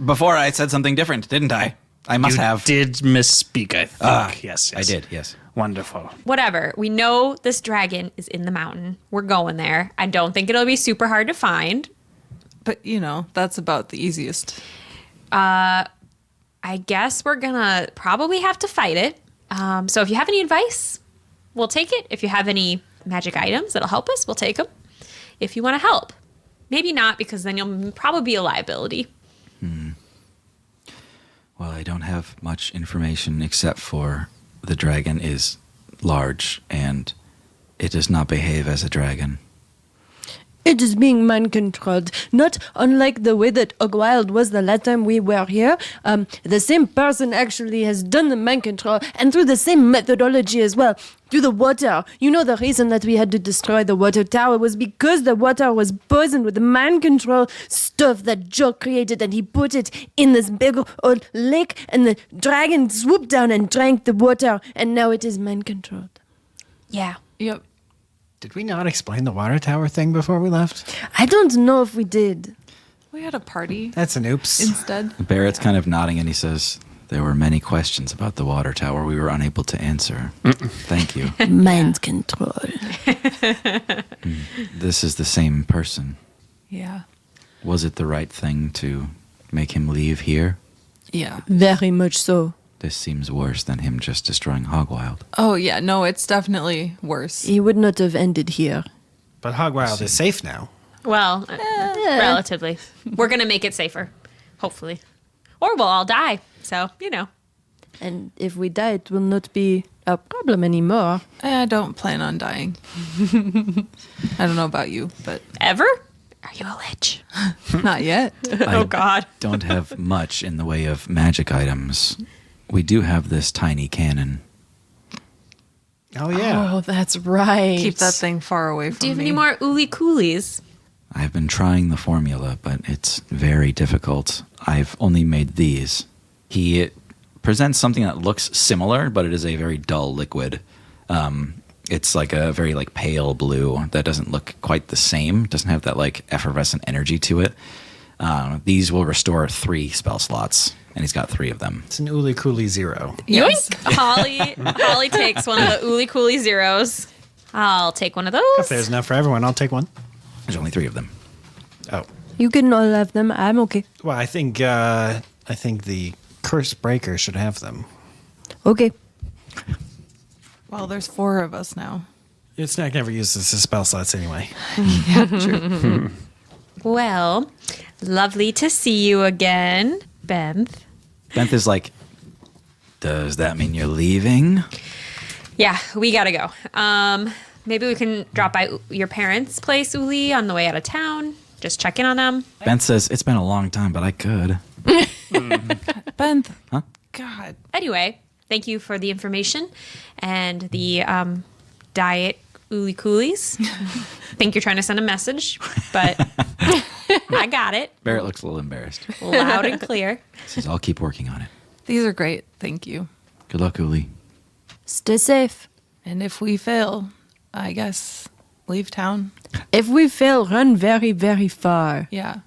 Before I said something different, didn't I? I must You have. did misspeak, I think. Yes, I did, yes. Wonderful. Whatever. We know this dragon is in the mountain. We're going there. I don't think it'll be super hard to find. But, you know, that's about the easiest. I guess we're gonna probably have to fight it. So if you have any advice, we'll take it. If you have any magic items that'll help us, we'll take them. If you want to help, maybe not, because then you'll probably be a liability. Well, I don't have much information except for the dragon is large and it does not behave as a dragon. It is being mind controlled, not unlike the way that Hogwild was the last time we were here. The same person actually has done the mind control, and through the same methodology as well. Through the water. You know, the reason that we had to destroy the water tower was because the water was poisoned with the mind control stuff that Joe created, and he put it in this big old lake, and the dragon swooped down and drank the water, and now it is mind controlled. Yeah. Yep. Did we not explain the water tower thing before we left? I don't know if we did. We had a party That's an oops. instead. Barrett's kind of nodding and he says, there were many questions about the water tower we were unable to answer. Thank you. Mind control. This is the same person. Yeah. Was it the right thing to make him leave here? Yeah. Very much so. This seems worse than him just destroying Hogwild. Oh, yeah. No, it's definitely worse. He would not have ended here. But Hogwild is safe now. Well, relatively. We're gonna make it safer, hopefully, or we'll all die. So you know. And if we die, it will not be a problem anymore. I don't plan on dying. I don't know about you, but Ever? Are you a lich? not yet. Oh God. Don't have much in the way of magic items. We do have this tiny cannon. Oh, yeah. Oh, that's right. Keep that thing far away from Do you have me. any more ooly coolies? I've been trying the formula, but it's very difficult. I've only made these. He presents something that looks similar, but it is a very dull liquid. It's like a very like pale blue that doesn't look quite the same. Doesn't have that like effervescent energy to it. These will restore 3 spell slots, and he's got 3 of them. It's an Uli Cooley 0. Yoink! Holly takes one of the Uli Cooley zeros. I'll take one of those. If there's enough for everyone, I'll take one. There's only 3 of them. Oh. You can all have them. I'm okay. Well, I think the Cursebreaker should have them. Okay. Well, there's 4 of us now. Snack never uses his spell slots anyway. Well, lovely to see you again, Benth. Benth is like, does that mean you're leaving? Yeah, we gotta go. Maybe we can drop by your parents' place, Uli, on the way out of town. Just check in on them. Benth says, it's been a long time, but I could. Benth. Huh? God. Anyway, thank you for the information and the diet Uli Coolies. Think you're trying to send a message, but I got it. Barrett looks a little embarrassed. Loud and clear. Says, I'll keep working on it. These are great. Thank you. Good luck, Uli. Stay safe. And if we fail, I guess leave town. If we fail, run very, very far. Yeah.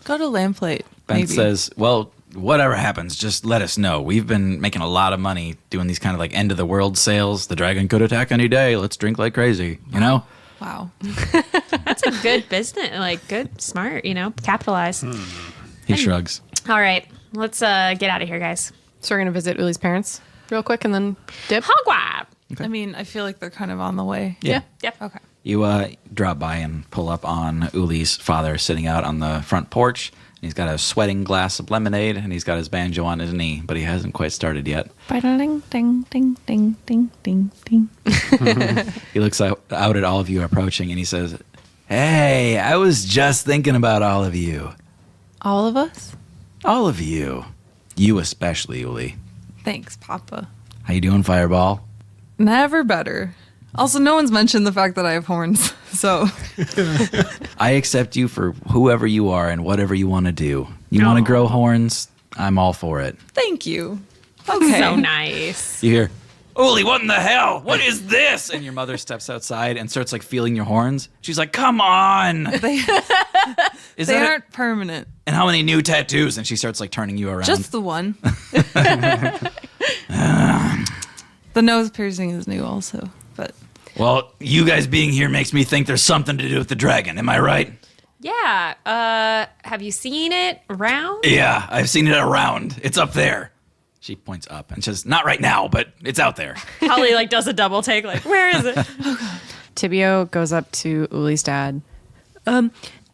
Go to Lamplight. Benth maybe. says, well, whatever happens, just let us know. We've been making a lot of money doing these kind of like end of the world sales. The dragon could attack any day. Let's drink like crazy, you know? Wow. That's a good business. Like, good, smart, capitalize. He shrugs. All right. Let's get out of here, guys. So we're going to visit Uli's parents real quick and then dip. Hogwild. I mean, I feel like they're kind of on the way. Yeah. Yep. Okay. You drop by and pull up on Uli's father sitting out on the front porch. He's got a sweating glass of lemonade, and he's got his banjo on his knee, but he hasn't quite started yet. Ding, ding, ding, ding, ding, ding, ding. He looks out at all of you approaching, and he says, hey, I was just thinking about all of you. All of us? All of you. You especially, Uli. Thanks, Papa. How you doing, Fireball? Never better. Also, no one's mentioned the fact that I have horns, so. I accept you for whoever you are and whatever you want to do. You want to grow horns? I'm all for it. Thank you. Okay. So nice. You hear, Uli, what in the hell? What is this? And your mother steps outside and starts like feeling your horns. She's like, come on. They Is aren't permanent. And how many new tattoos? And she starts like turning you around. Just the one. The nose piercing is new also, but. Well, you guys being here makes me think there's something to do with the dragon. Am I right? Yeah. Have you seen it around? Yeah, I've seen it around. It's up there. She points up and says, not right now, but it's out there. Holly does a double take. Where is it? Tibio goes up to Uli's dad.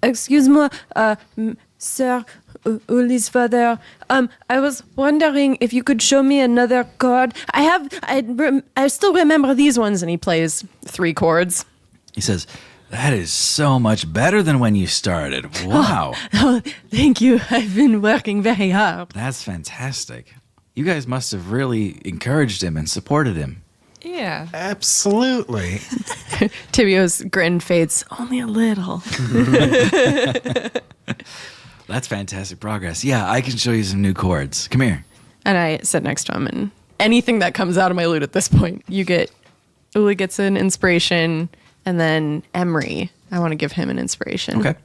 Excuse me, sir, Uli's father. I was wondering if you could show me another chord. I still remember these ones. And he plays 3 chords. He says, that is so much better than when you started. Wow. Oh, thank you. I've been working very hard. That's fantastic. You guys must have really encouraged him and supported him. Yeah. Absolutely. Tibio's grin fades only a little. That's fantastic progress. Yeah, I can show you some new chords. Come here. And I sit next to him, and anything that comes out of my lute at this point, Uli gets an inspiration, and then Emery, I want to give him an inspiration. Okay.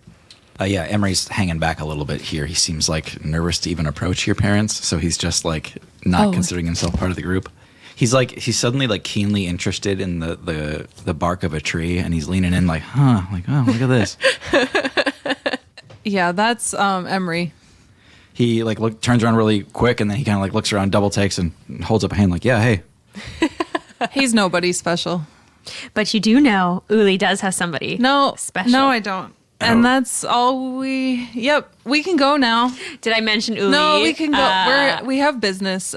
Yeah, Emery's hanging back a little bit here. He seems like nervous to even approach your parents, so he's just like not considering himself part of the group. He's suddenly like keenly interested in the bark of a tree, and he's leaning in like, oh, look at this. Yeah, that's Emery. He like turns around really quick, and then he kind of like looks around, double takes, and holds up a hand like, yeah, hey. He's nobody special. But you do know Uli does have somebody special. No, I don't. And that's all we can go now. Did I mention Uli? No, we can go. We have business.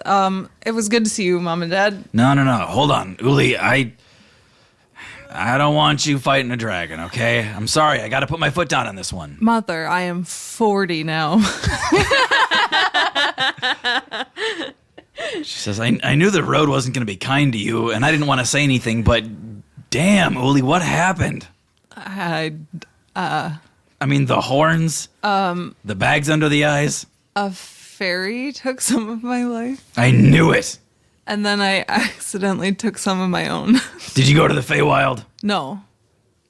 It was good to see you, Mom and Dad. No. Hold on. Uli, I don't want you fighting a dragon, okay? I'm sorry. I got to put my foot down on this one. Mother, I am 40 now. She says, I knew the road wasn't going to be kind to you, and I didn't want to say anything, but damn, Uli, what happened? I mean, the horns, the bags under the eyes. A fairy took some of my life, I knew it. and then I accidentally took some of my own. Did you go to the Feywild? No.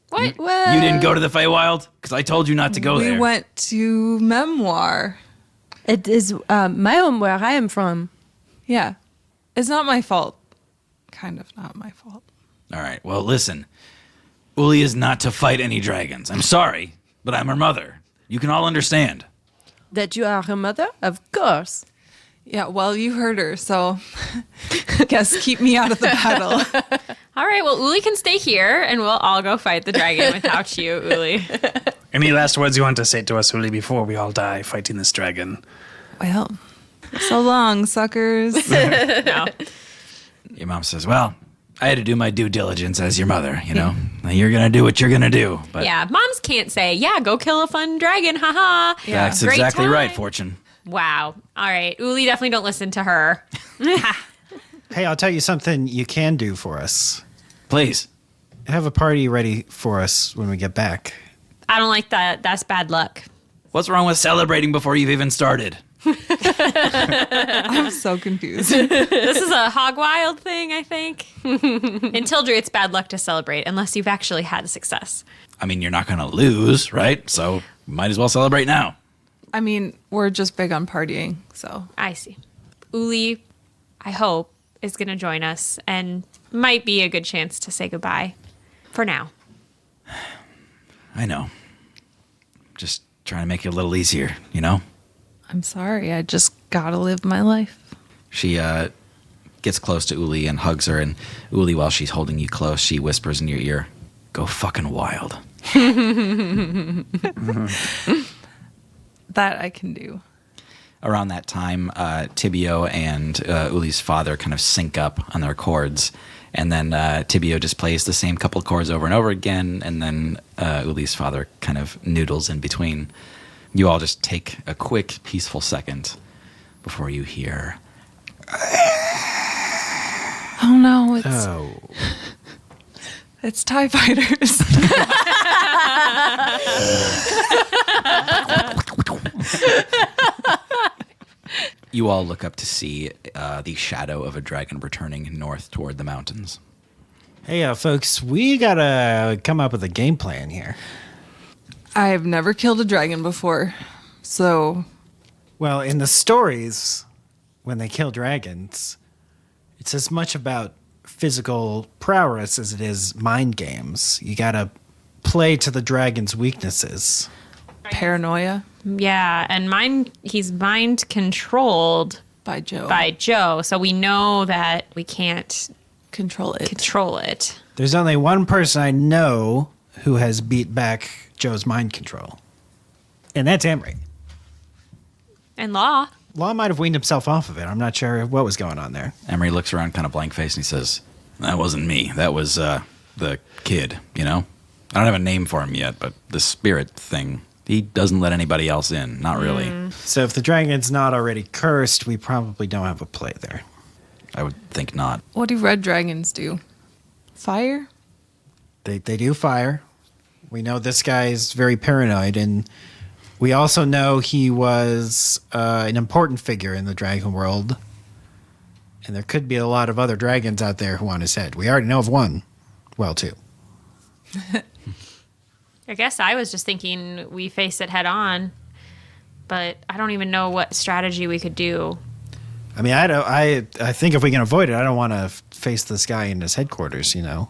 What? You didn't go to the Feywild? Because I told you not to go there. We went to Memoir. It is my home where I am from. Yeah. It's not my fault. Kind of not my fault. All right, well, listen. Uli is not to fight any dragons. I'm sorry, but I'm her mother. You can all understand. That you are her mother? Of course. Yeah, well, you heard her, so guess keep me out of the battle. All right, well, Uli can stay here, and we'll all go fight the dragon without you, Uli. Any last words you want to say to us, Uli, before we all die fighting this dragon? Well, so long, suckers. No. Your mom says, well, I had to do my due diligence as your mother, you know? You're going to do what you're going to do. But Yeah, moms can't say, yeah, go kill a fun dragon, haha. Yeah. that's Great exactly right, time. Fortune. Wow. All right, Uli, definitely don't listen to her. Hey, I'll tell you something you can do for us. Please. Have a party ready for us when we get back. I don't like that. That's bad luck. What's wrong with celebrating before you've even started? I'm so confused. This is a Hogwild thing, I think. In Tildry, it's bad luck to celebrate unless you've actually had success. I mean, you're not going to lose, right? So might as well celebrate now. I mean, we're just big on partying, so. I see. Uli, I hope, is going to join us and might be a good chance to say goodbye for now. I know. Just trying to make it a little easier, you know? I'm sorry. I just gotta live my life. She gets close to Uli and hugs her, and Uli, while she's holding you close, she whispers in your ear, go fucking wild. That I can do. Around that time, Tibio and Uli's father kind of sync up on their chords, and then Tibio just plays the same couple of chords over and over again, and then Uli's father kind of noodles in between. You all just take a quick, peaceful second before you hear... Oh no, Oh. it's TIE fighters. You all look up to see the shadow of a dragon returning north toward the mountains. Hey, folks, we gotta come up with a game plan here. I've never killed a dragon before, so Well, in the stories, when they kill dragons, it's as much about physical prowess as it is mind games. You gotta play to the dragon's weaknesses. paranoia Yeah, and he's mind controlled by Joe. by Joe, so we know that we can't Control it. control it. There's only one person I know who has beat back Joe's mind control, and that's Emery. And Law. Law might have weaned himself off of it. I'm not sure what was going on there. Emery looks around kind of blank-faced and he says, that wasn't me. That was the kid, you know? I don't have a name for him yet, but the spirit thing, he doesn't let anybody else in. Not really. So if the dragon's not already cursed, we probably don't have a play there. I would think not. What do red dragons do? Fire? They do fire. We know this guy is very paranoid, and we also know he was an important figure in the dragon world. And there could be a lot of other dragons out there who want his head. We already know of one. Well, two. I guess I was just thinking we face it head on, but I don't even know what strategy we could do. I mean, I think if we can avoid it, I don't want to face this guy in his headquarters, you know.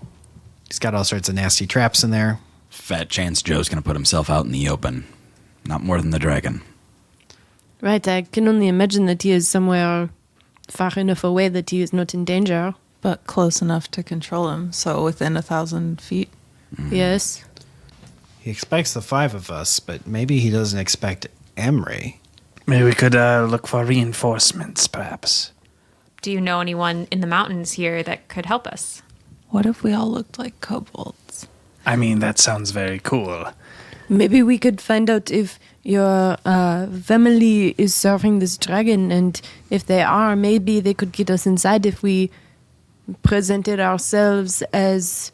He's got all sorts of nasty traps in there. Fat chance Joe's going to put himself out in the open. Not more than the dragon. Right, I can only imagine that he is somewhere far enough away that he is not in danger. But close enough to control him, so within 1,000 feet. Yes. He expects the five of us, but maybe he doesn't expect Emery. Maybe we could look for reinforcements, perhaps. Do you know anyone in the mountains here that could help us? What if we all looked like kobolds? I mean, that sounds very cool. Maybe we could find out if your family is serving this dragon, and if they are, maybe they could get us inside if we presented ourselves as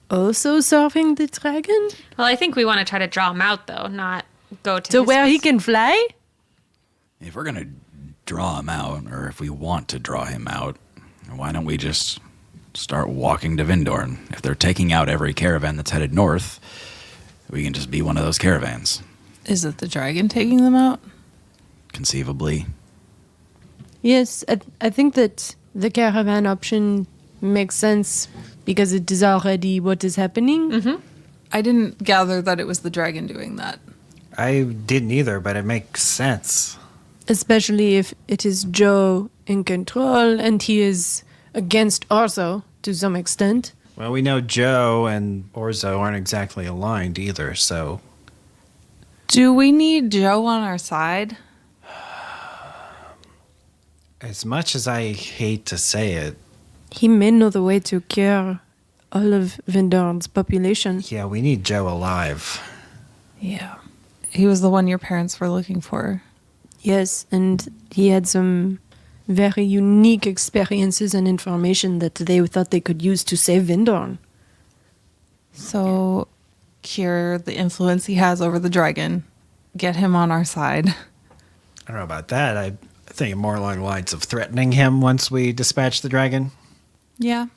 also serving the dragon. Well, I think we want to try to draw him out, though, not go to So his where he place. can fly? If we're going to draw him out, or if we want to draw him out, why don't we just start walking to Vindorn? If they're taking out every caravan that's headed north, we can just be one of those caravans. Is it the dragon taking them out? Conceivably. Yes, I think that the caravan option makes sense because it is already what is happening. I didn't gather that it was the dragon doing that. I didn't either, but it makes sense. Especially if it is Joe in control and he is against Orzo to some extent. Well, we know Joe and Orzo aren't exactly aligned either, so Do we need Joe on our side? as much as I hate to say it, He may know the way to cure all of Vindorn's population. yeah, we need Joe alive. Yeah. He was the one your parents were looking for. Yes, and he had some very unique experiences and information that they thought they could use to save Vindorn. So, cure the influence he has over the dragon. Get him on our side. I don't know about that. I think more along the lines of threatening him once we dispatch the dragon. Yeah.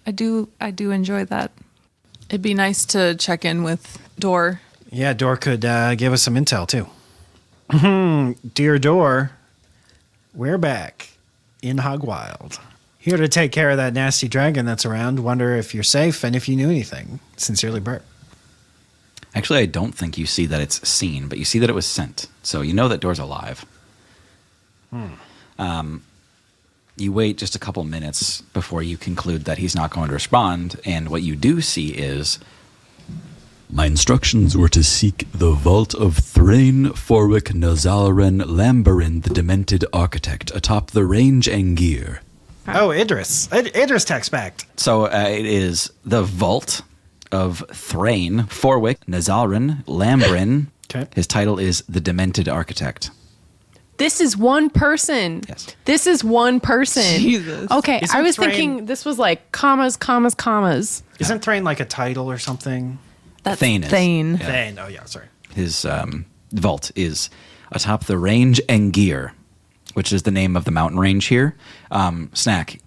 I do enjoy that. It'd be nice to check in with Dor. Yeah, Dor could give us some intel, too. Dear Dor, we're back in Hogwild. Here to take care of that nasty dragon that's around. Wonder if you're safe and if you knew anything. Sincerely, Bert. Actually, I don't think you see that it's seen, but you see that it was sent. So you know that Dor's alive. You wait just a couple minutes before you conclude that he's not going to respond, and what you do see is... My instructions were to seek the vault of Thrain, Forwick, Nazalren, Lamberin, the Demented Architect, atop the range Angir. Oh, Idris. Idris text back. So it is the vault of Thrain, Forwick, Nazalren, Lamberin. Okay. His title is the Demented Architect. This is one person. Yes. This is one person. Jesus. Okay, Isn't I was Thrain- thinking this was like commas, commas, commas. Isn't Thrain like a title or something? That's Thane is. Thane. Yeah. Thane. Oh, yeah, sorry. His vault is atop the range Angir, which is the name of the mountain range here. Snack,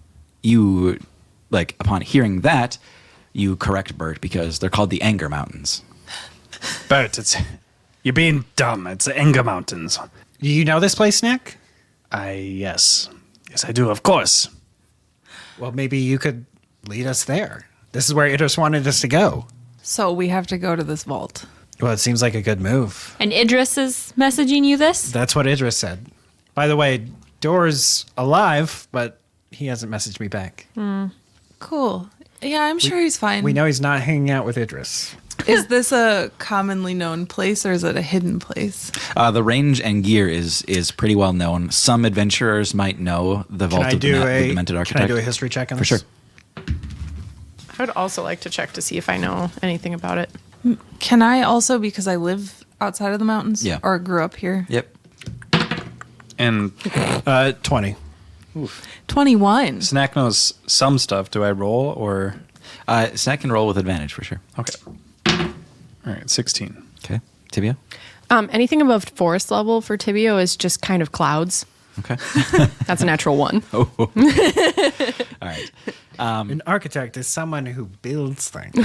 you, like, upon hearing that, you correct Bert because they're called the Anger Mountains. Bert, you're being dumb. It's the Anger Mountains. You know this place, Snack? Yes, I do, of course. Well, maybe you could lead us there. This is where Idris wanted us to go. So we have to go to this vault. Well, it seems like a good move. And Idris is messaging you this? That's what Idris said. By the way, Dor's alive, but he hasn't messaged me back. Cool. Yeah, I'm sure he's fine. We know he's not hanging out with Idris. Is this a commonly known place or is it a hidden place? The range Angir is pretty well known. Some adventurers might know the vault of the Demented Architect. Can I do a history check on For this? sure. I would also like to check to see if I know anything about it. Can I also, because I live outside of the mountains? Yeah. Or grew up here? Yep. And 20. 21. Snack knows some stuff. Do I roll or... Snack can roll with advantage for sure. Okay. All right, 16. Okay. Tibia? Anything above forest level for Tibio is just kind of clouds. Okay. That's a natural one. All right. An architect is someone who builds things.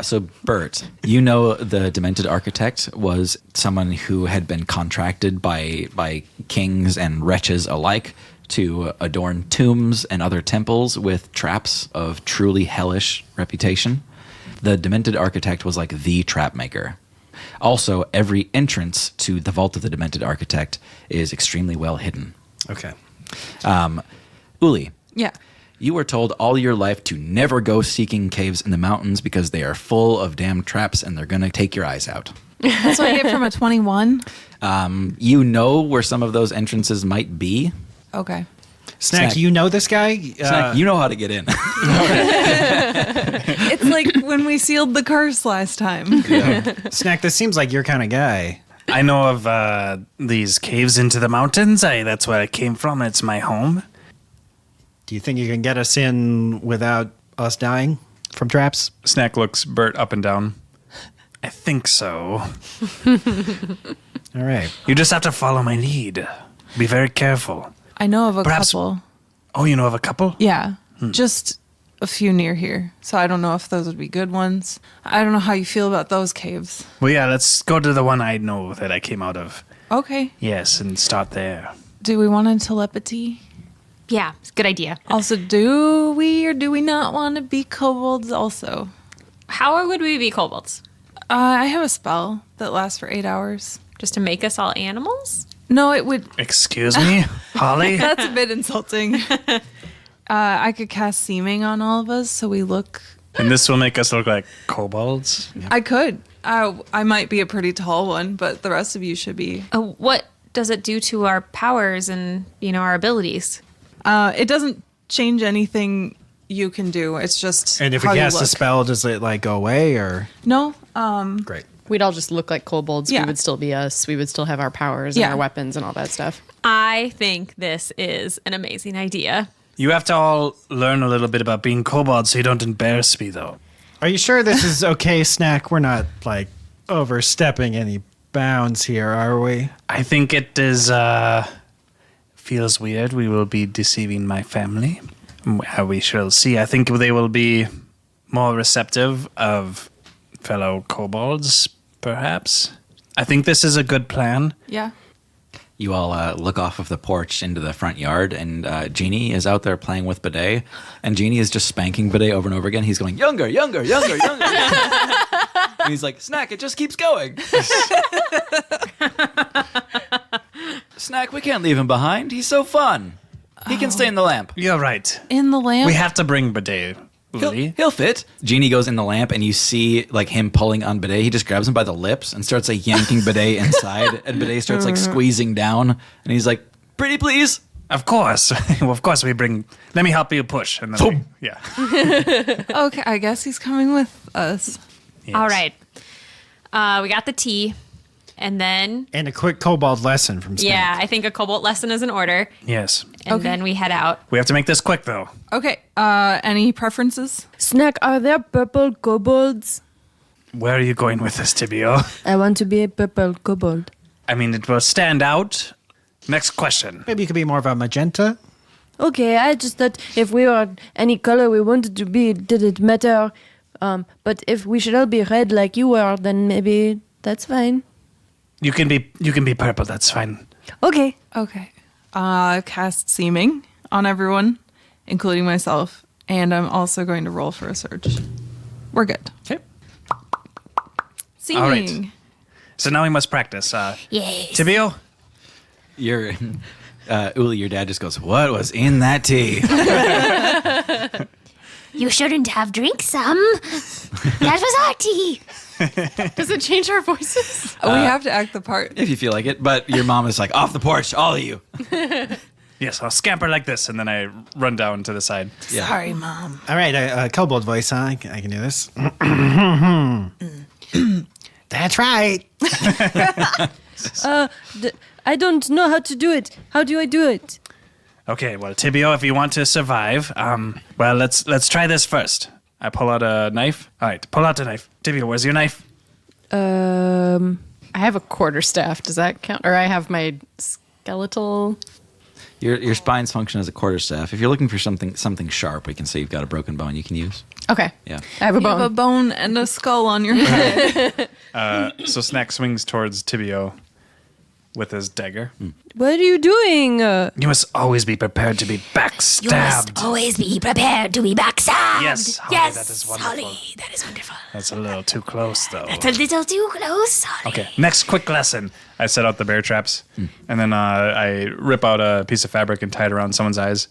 So, Bert, you know the Demented Architect was someone who had been contracted by kings and wretches alike to adorn tombs and other temples with traps of truly hellish reputation. The Demented Architect was like the trap maker. Also, every entrance to the Vault of the Demented Architect is extremely well hidden. Okay. Uli, Yeah. you were told all your life to never go seeking caves in the mountains because they are full of damn traps and they're going to take your eyes out. That's what I get from a 21. You know where some of those entrances might be. Okay. Snack, you know this guy? Snack, you know how to get in. It's like when we sealed the curse last time. Snack, this seems like your kind of guy. I know of these caves into the mountains. That's where I came from. It's my home. Do you think you can get us in without us dying from traps? Snack looks Bert up and down. I think so. All right. You just have to follow my lead. Be very careful. I know of a Perhaps- couple. Oh, you know of a couple? Yeah, just a few near here. So I don't know if those would be good ones. I don't know how you feel about those caves. Well, yeah, let's go to the one I know that I came out of. Okay. Yes, and start there. Do we want a telepathy? Yeah, it's a good idea. Also, do we or do we not want to be kobolds also? How would we be kobolds? I have a spell that lasts for 8 hours. Just to make us all animals? No, it would. Excuse me, Holly? That's a bit insulting. I could cast seeming on all of us so we look. And this will make us look like kobolds? I could. I might be a pretty tall one, but the rest of you should be. What does it do to our powers and, our abilities? It doesn't change anything you can do. It's just. And if how we you cast a look. spell, does it like go away or? No. Great. We'd all just look like kobolds. Yeah. We would still be us. We would still have our powers Yeah. and our weapons and all that stuff. I think this is an amazing idea. You have to all learn a little bit about being kobolds so you don't embarrass me, though. Are you sure this is okay, Snack? We're not like overstepping any bounds here, are we? I think it is, feels weird. We will be deceiving my family. We shall see. I think they will be more receptive of fellow kobolds, perhaps. I think this is a good plan. Yeah. You all look off of the porch into the front yard, and Genie is out there playing with Bidet, and Genie is just spanking Bidet over and over again. He's going, younger, younger, younger, younger. And he's like, Snack, it just keeps going. Snack, we can't leave him behind. He's so fun. He can stay in the lamp. You're right. In the lamp. We have to bring Bidet, Uli. He'll fit. Genie goes in the lamp, and you see like him pulling on Bidet. He just grabs him by the lips and starts like yanking Bidet inside, and Bidet starts like squeezing down, and he's like, "Pretty please." Of course. Of course we bring... Let me help you push. And then yeah. Okay, I guess he's coming with us. Yes. All right. We got the tea. And then, And a quick kobold lesson from Snack. yeah, I think a cobalt lesson is in order. Yes. And Okay. then we head out. We have to make this quick, though. Okay. Any preferences? Snack, are there purple kobolds? Where are you going with this, Tibio? I want to be a purple kobold. I mean, it will stand out. Next question. Maybe you could be more of a magenta. Okay, I just thought if we were any color we wanted to be, did it matter? But if we should all be red like you were, then maybe that's fine. You can be purple. That's fine. Okay. Okay. Cast seeming on everyone, including myself, and I'm also going to roll for a search. We're good. Okay. Seeming. All right. So now we must practice. Yes. Tibio? Your Uli, your dad just goes, "What was in that tea?" You shouldn't have drank some. That was our tea. Does it change our voices? We have to act the part. If you feel like it. But your mom is like, "Off the porch, all of you." Yes, I'll scamper like this, and then I run down to the side. Yeah. Sorry, Mom. All right, a kobold voice, huh? I can do this. That's right. I don't know how to do it. How do I do it? Okay, well, Tibio, if you want to survive, well, let's try this first. I pull out a knife. All right, pull out the knife. Tibio, where's your knife? I have a quarterstaff. Does that count? Or I have my skeletal. Your spines function as a quarterstaff. If you're looking for something sharp, we can say you've got a broken bone you can use. Okay. Yeah. I have a You have bone. a bone and a skull on your head. So Snack swings towards Tibio with his dagger. What are you doing? You must always be prepared to be You must backstabbed. always be prepared to be backstabbed. Yes, Holly, yes, that is wonderful. Holly, that is wonderful. That's a little too close, though. It's a little too close, Holly. Okay, next quick lesson. I set out the bear traps, and then I rip out a piece of fabric and tie it around someone's eyes.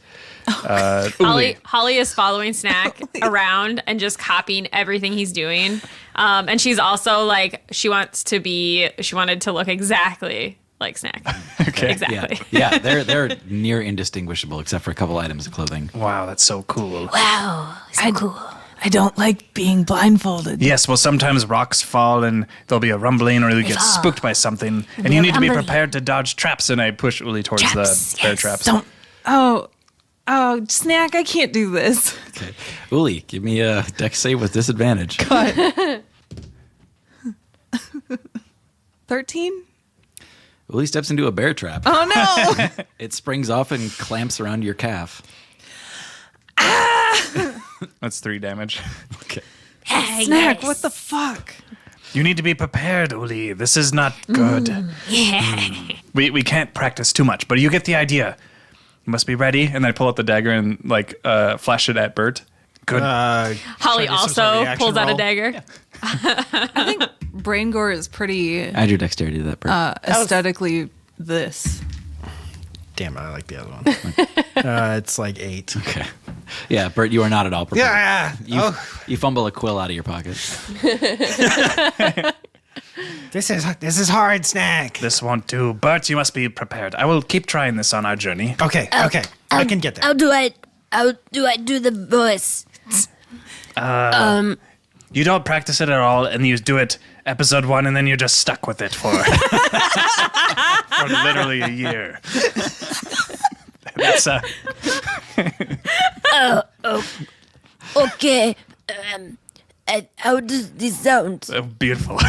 Uli. Holly is following Snack around and just copying everything he's doing. And she's also like, she wanted to look exactly like Snack. Okay. Exactly. Yeah, they're near indistinguishable except for a couple items of clothing. Wow, that's so cool. Wow, so cool. I don't like being blindfolded. Yes, well, sometimes rocks fall and there'll be a rumbling or you get spooked by something. And you need to be rumbling. prepared to dodge traps. And I push Uli towards Traps, the bear yes. traps. Don't. Oh, Snack, I can't do this. Okay. Uli, give me a dex save with disadvantage. 13? Uli steps into a bear trap. Oh no! It springs off and clamps around your calf. That's 3 damage. Okay. Snack, what the fuck? You need to be prepared, Uli. This is not good. We can't practice too much, but you get the idea. You must be ready. And I pull out the dagger and flash it at Bert. Good. Holly also pulls out a dagger. I think Brain Gore is pretty Add your dexterity to that, Bert. aesthetically this. Damn it, I like the other one. It's like 8. Okay. Yeah, Bert, you are not at all prepared. Yeah. You fumble a quill out of your pocket. This is hard, Snack. This won't do. Bert, you must be prepared. I will keep trying this on our journey. Okay. I can get there. How do I do the voice? You don't practice it at all, and you do it episode 1, and then you're just stuck with it for literally a year. That's Okay. How does this sound? beautiful. All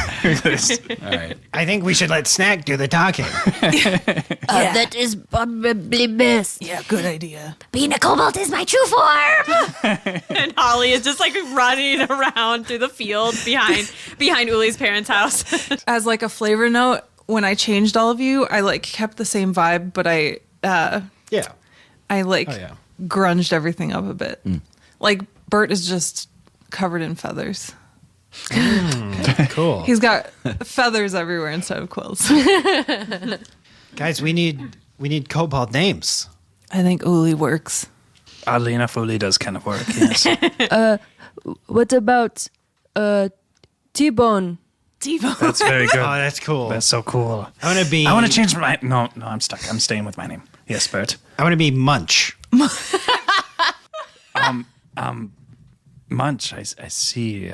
right. I think we should let Snack do the talking. That is probably best. Yeah, good idea. Being a kobold is my true form. And Holly is just running around through the field behind Uli's parents' house. As a flavor note, when I changed all of you, I kept the same vibe, but I Yeah. grunged everything up a bit. Bert is just covered in feathers. Cool. He's got feathers everywhere instead of quills. Guys, we need kobold names. I think Uli works. Oddly enough, Uli does kind of work, yes. What about T-Bone? That's very good. Oh, that's cool. That's so cool. I want to change my... No, I'm stuck. I'm staying with my name. Yes, Bert. I want to be Munch. Munch, I see.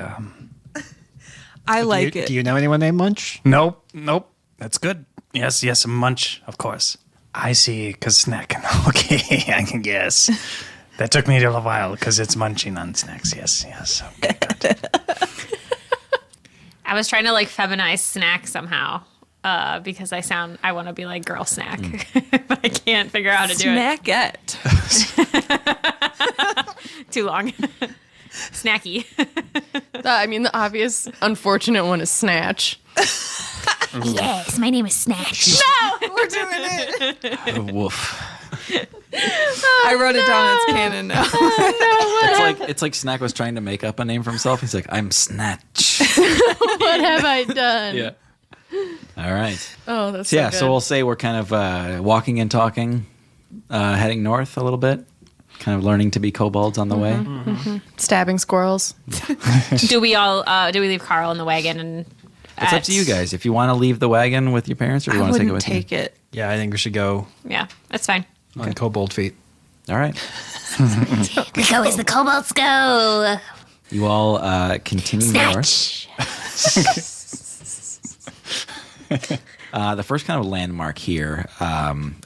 I like it. Do you know anyone named Munch? Nope. That's good. Yes, Munch, of course. I see, because Snack. Okay, I can guess. That took me a little while, because it's munching on Snacks. Yes. Okay, good. I was trying to feminize Snack somehow because I want to be like Girl Snack, but I can't figure out how to do it. Snackette. Too long. Snacky. The obvious, unfortunate one is Snatch. Yes, my name is Snatch. No, we're doing it. Woof. I wrote it down as canon now. It's like Snack was trying to make up a name for himself. He's like, I'm Snatch. What have I done? Yeah. All right. Oh, that's So so we'll say we're kind of walking and talking, heading north a little bit, kind of learning to be kobolds on the way. good. Stabbing squirrels. Do we leave Carl in the wagon? And It's up to you guys. If you want to leave the wagon with your parents or you want to take it with you. Take it. Yeah, I think we should go Yeah, that's fine. on kobold feet. All right. Go as the kobolds go. You all continue north. Snatch. The first kind of landmark here,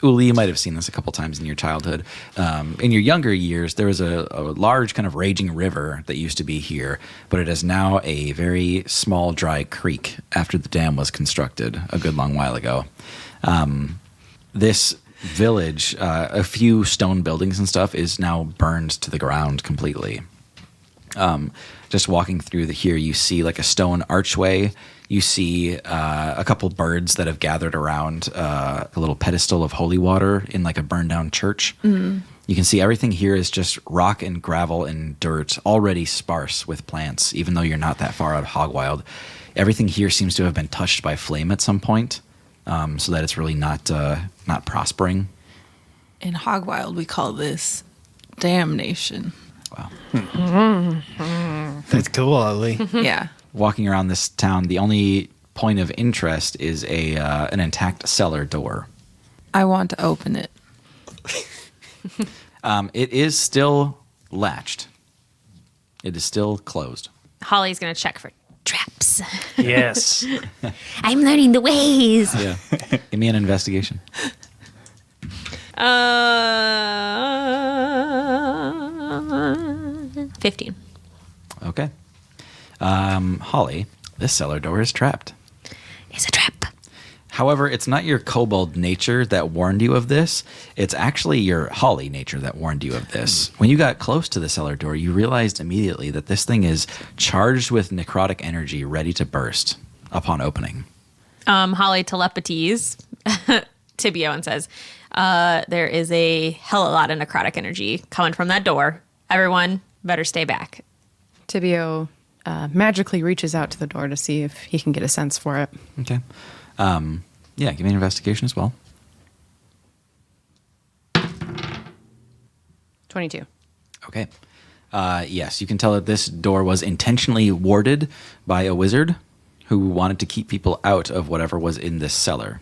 Uli, you might have seen this a couple times in your childhood. In your younger years, there was a large kind of raging river that used to be here, but it is now a very small, dry creek after the dam was constructed a good long while ago. This village, a few stone buildings and stuff, is now burned to the ground completely. Just walking through here, you see a stone archway. You see a couple birds that have gathered around a little pedestal of holy water in a burned down church. Mm. You can see everything here is just rock and gravel and dirt, already sparse with plants, even though you're not that far out of Hogwild. Everything here seems to have been touched by flame at some point, so that it's really not prospering. In Hogwild, we call this damnation. Wow. That's cool, Ollie. Yeah. Walking around this town, the only point of interest is an intact cellar door. I want to open it. It is still latched. It is still closed. Holly's gonna check for Traps. Yes. I'm learning the ways. Yeah. Give me an investigation. 15. Okay. Holly, this cellar door is trapped. It's a trap. However, it's not your kobold nature that warned you of this. It's actually your holly nature that warned you of this. When you got close to the cellar door, you realized immediately that this thing is charged with necrotic energy ready to burst upon opening. Holly telepathies Tibio and says, there is a hell of a lot of necrotic energy coming from that door. Everyone better stay back. Tibio magically reaches out to the door to see if he can get a sense for it. Okay. Yeah, give me an investigation as well. 22. Okay. Yes, you can tell that this door was intentionally warded by a wizard who wanted to keep people out of whatever was in this cellar.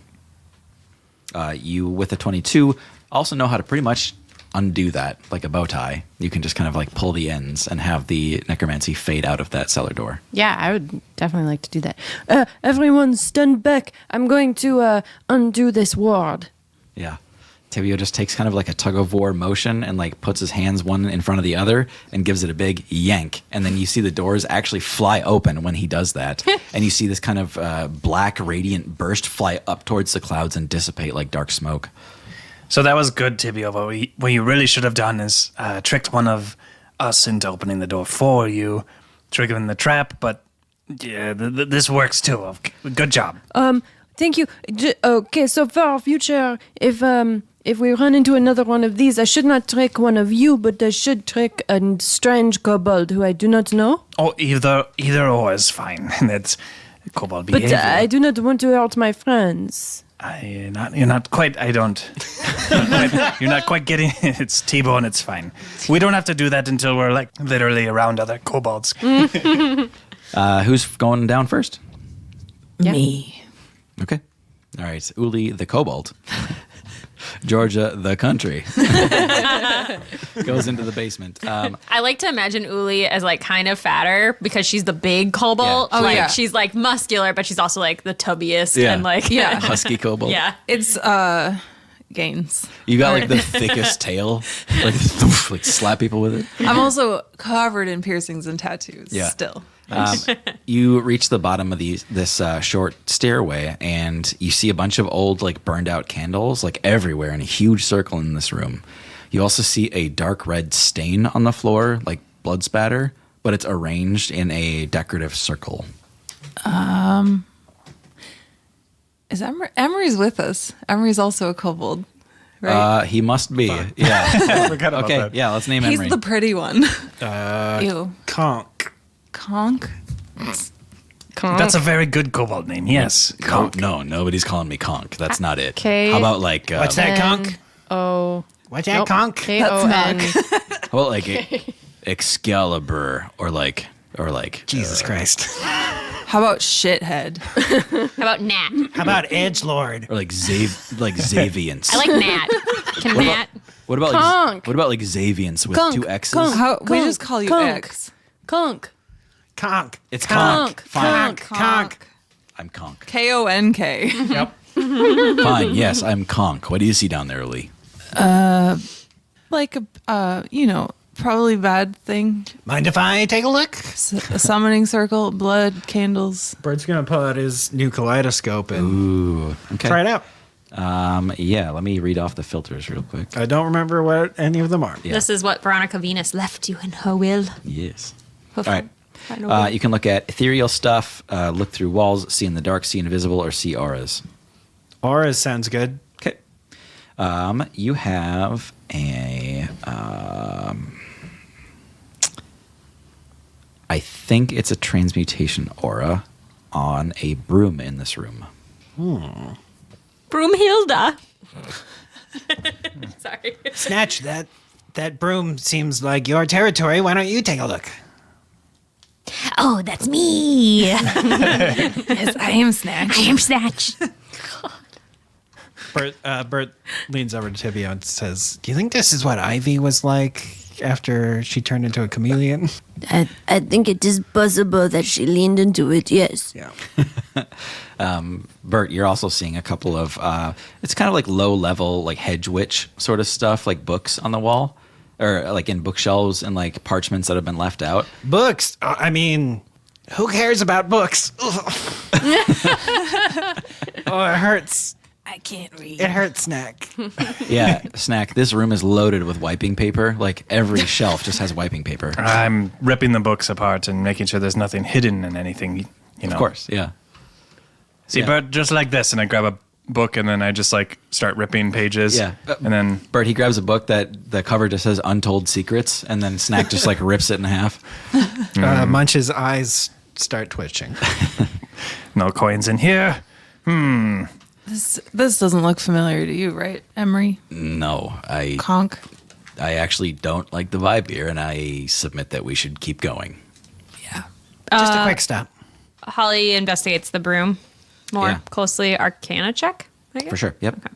You, with a 22, also know how to pretty much undo that like a bow tie. You can just kind of like pull the ends and have the necromancy fade out of that cellar door. Yeah, I would definitely like to do that. Everyone stand back. I'm going to undo this ward. Yeah. Tibio just takes kind of like a tug of war motion and like puts his hands one in front of the other and gives it a big yank. And then you see the doors actually fly open when he does that. And you see this kind of black radiant burst fly up towards the clouds and dissipate like dark smoke. So that was good, Tibio. But what you really should have done is tricked one of us into opening the door for you, triggering the trap. But yeah, this works too. Good job. Thank you. Okay, so for our future, if we run into another one of these, I should not trick one of you, but I should trick a strange kobold who I do not know. Oh, either or is fine. That's kobold behavior. But I do not want to hurt my friends. You're not quite. I don't. You're not quite getting it. It's T-bone. It's fine. We don't have to do that until we're like literally around other kobolds. Who's going down first? Me. Okay. All right. Uli the kobold. Georgia the country. Goes into the basement. I like to imagine Uli as like kind of fatter because she's the big kobold. Yeah. Like yeah. she's like muscular, but she's also like the tubbiest Yeah. and like Yeah. Husky kobold. yeah. It's gains. You got like the thickest tail. Like, like slap people with it. I'm also covered in piercings and tattoos. Yeah. Still. You reach the bottom of this short stairway, and you see a bunch of old, like burned out candles, like everywhere in a huge circle in this room. You also see a dark red stain on the floor, like blood spatter, but it's arranged in a decorative circle. Is Emery's with us? Emery's also a kobold, right? He must be. Yeah. Forgot about Okay. that. Yeah. Let's name He's Emery. the pretty one. Ew. Conk. Conk? That's a very good kobold name. Yes. No, nobody's calling me Conk. That's not it. K- How about like What's that, Conk? N-O. What's that, Conk? K-O-N. how about like Excalibur or like Jesus Christ. How about shithead? How about Nat? How about Edgelord? or like Xaviance. I like Nat. Can Nat? What about Conk. what about like Xaviance with Conk, 2 X's? Conk. How, we just call you Conk. X. Conk. Conk. It's Conk. Fine. Conk. I'm Conk. K-O-N-K. Yep. Fine. Yes, I'm Conk. What do you see down there, Lee? Like a, probably bad thing. Mind if I take a look? A summoning circle, blood, candles. Bert's going to pull out his new kaleidoscope and Ooh. Okay. try it out. Yeah. Let me read off the filters real quick. I don't remember what any of them are. Yeah. This is what Veronica Venus left you in her will. Yes. All All right. You can look at ethereal stuff, look through walls, see in the dark, see invisible, or see auras. Auras sounds good. Okay. You have a. I think it's a transmutation aura on a broom in this room. Broomhilda. Sorry. Snatch, that broom seems like your territory. Why don't you take a look? Oh, that's me. Yes, I am Snatch. I am Snatch. Bert leans over to Tibio and says, "Do you think this is what Ivy was like after she turned into a chameleon?" I think it is possible that she leaned into it, yes. Yeah. Bert, you're also seeing a couple of, it's kind of like low level, like hedge witch sort of stuff, like books on the wall, or like in bookshelves and like parchments that have been left out. Books. I mean, Who cares about books? Oh, it hurts. I can't read. It hurts, Snack. Yeah, Snack, this room is loaded with wiping paper. Like every shelf just has wiping paper. I'm ripping the books apart and making sure there's nothing hidden in anything, you know. Of course, yeah. See, Yeah. Bert, just like this, and I grab a book and then I just like start ripping pages. Yeah. And then Bert, he grabs a book that the cover just says Untold Secrets, and then Snack just like rips it in half. Munch's eyes start twitching. no coins in here. This doesn't look familiar to you, right, Emery? No, I Conk? actually don't like the vibe here, and I submit that we should keep going. Yeah. Just a quick stop. Holly investigates the broom more Yeah. closely. Arcana check, I guess. For sure. Yep.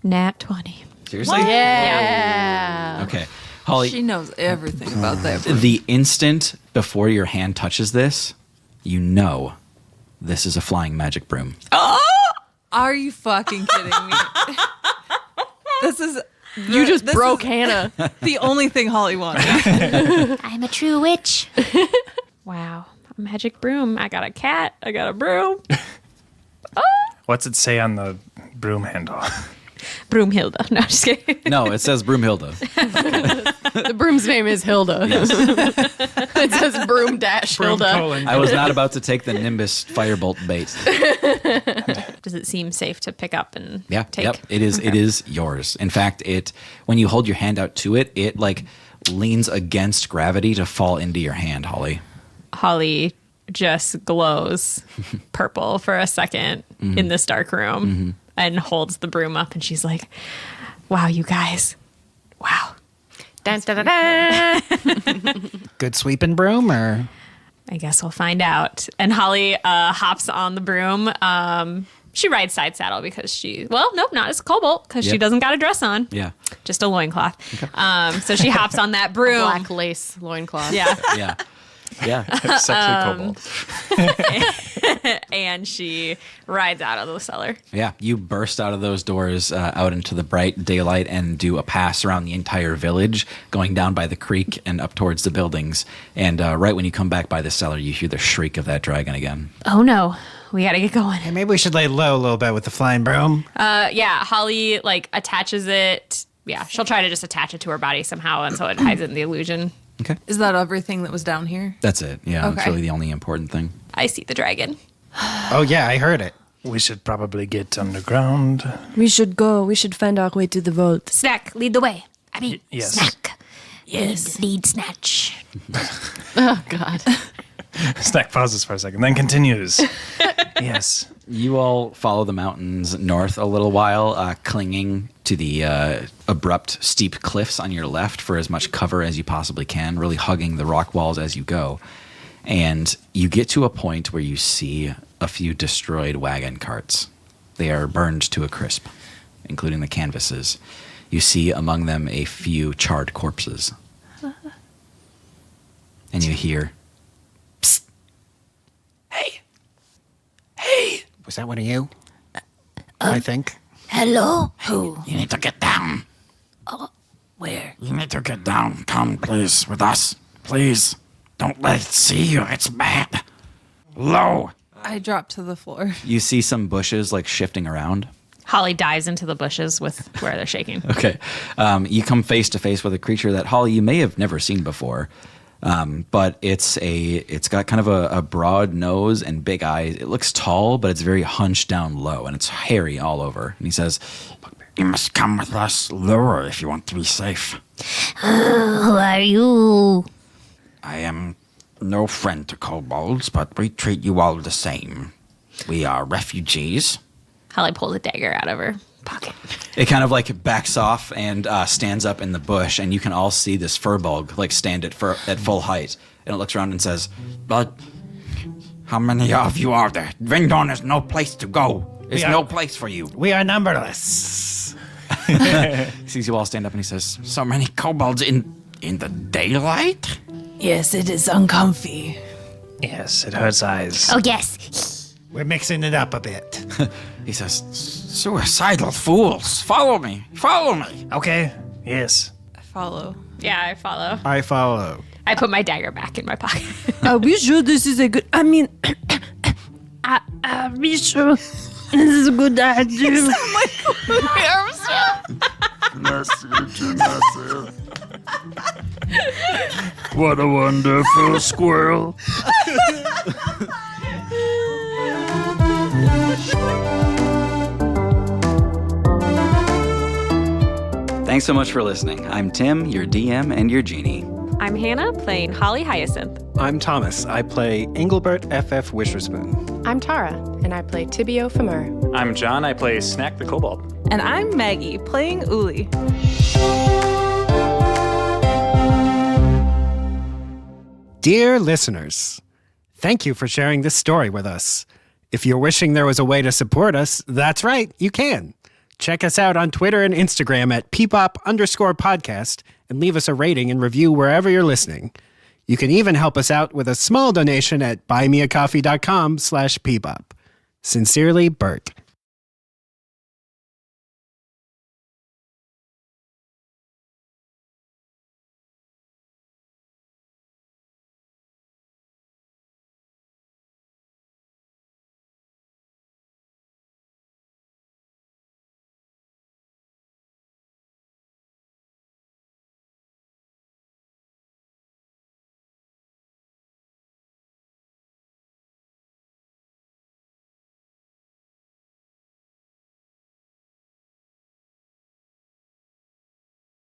Nat 20. Seriously? Yeah. Okay. Holly, She knows everything about that. Broom. the instant before your hand touches this, you know this is a flying magic broom. Are you fucking kidding me? This is You just this broke is Hannah. the only thing Holly wanted. I'm a true witch. Wow. A magic broom. I got a cat. I got a broom. What's it say on the broom handle? Broomhilda. No, just kidding. No, it says Broomhilda. The broom's name is Hilda. It says broom dash Hilda. I was not about to take the Nimbus firebolt bait. Does it seem safe to pick up and Yeah, take? yep. It is. It is yours. In fact, when you hold your hand out to it, it like leans against gravity to fall into your hand, Holly. Holly just glows purple for a 2nd in this dark room and holds the broom up, and she's like, wow, you guys. Wow. Dun, dun, dun, dun. Good sweeping broom, or I guess we'll find out. And Holly hops on the broom. She rides side saddle because nope, not as a kobold because she Yep. doesn't got a dress on. Yeah. Just a loincloth. So she hops on that broom. Black lace loincloth. Yeah. Yeah. Yeah. Sexy kobold. And she rides out of the cellar. Yeah. You burst out of those doors out into the bright daylight and do a pass around the entire village, going down by the creek and up towards the buildings. And right when you come back by the cellar, you hear the shriek of that dragon again. Oh no, we gotta get going. hey, maybe we should lay low a little bit with the flying broom. Yeah, Holly like attaches it. Yeah, she'll try to just attach it to her body somehow, and so it hides it in the illusion. Okay. Is that everything that was down here? That's it. Yeah. That's Okay. really the only important thing. I see the dragon. Oh yeah, I heard it. We should probably get underground. We should go. We should find our way to the vault. Snack, lead the way. I mean, Yes. snack. Yes. Lead snatch. Oh, God. Snack pauses for a second, then continues. Yes. You all follow the mountains north a little while, clinging to the abrupt, steep cliffs on your left for as much cover as you possibly can, really hugging the rock walls as you go. And you get to a point where you see a few destroyed wagon carts. They are burned to a crisp, including the canvases. You see among them a few charred corpses. And you hear, "Psst. Hey. Hey. Was that one of you? I think. Hello? Who? You need to get down. Where? You need to get down. Come, please, with us. Please. Don't let it see you. It's bad. Low. I dropped to the floor. You see some bushes like shifting around. Holly dives into the bushes with where they're shaking. Okay. You come face to face with a creature that, Holly, you may have never seen before. But it's got kind of a broad nose and big eyes. It looks tall, but it's very hunched down low, and it's hairy all over. And he says, You must come with us lower if you want to be safe. Who are you? I am no friend to kobolds, but we treat you all the same. We are refugees. Holly pulls a dagger out of her pocket. it kind of like backs off and stands up in the bush, and you can all see this furbog like stand at full height. And it looks around and says, But how many of you are there? Vendon is no place to go. There's no place for you. We are numberless. he sees you all stand up and he says, So many kobolds in the daylight? Yes, it is uncomfy. Yes, it hurts eyes. Oh, yes. We're mixing it up a bit. He says, Suicidal fools. Follow me. Follow me. Okay. Yes. I follow. Yeah, I follow. I follow. I put my dagger back in my pocket. Are we sure this is a good? I mean, are we sure this is a good idea? What a wonderful squirrel. Thanks so much for listening. I'm Tim, your DM and your genie. I'm Hannah, playing Holly Hyacinth. I'm Thomas. I play Engelbert F.F. Wisherspoon. I'm Tara, and I play Tibio Famur. I'm John. I play Snack the Kobold. And I'm Maggie, playing Uli. Dear listeners, thank you for sharing this story with us. If you're wishing there was a way to support us, that's right, you can. Check us out on Twitter and Instagram at peepop_podcast and leave us a rating and review wherever you're listening. You can even help us out with a small donation at buymeacoffee.com/peepop. Sincerely, Bert.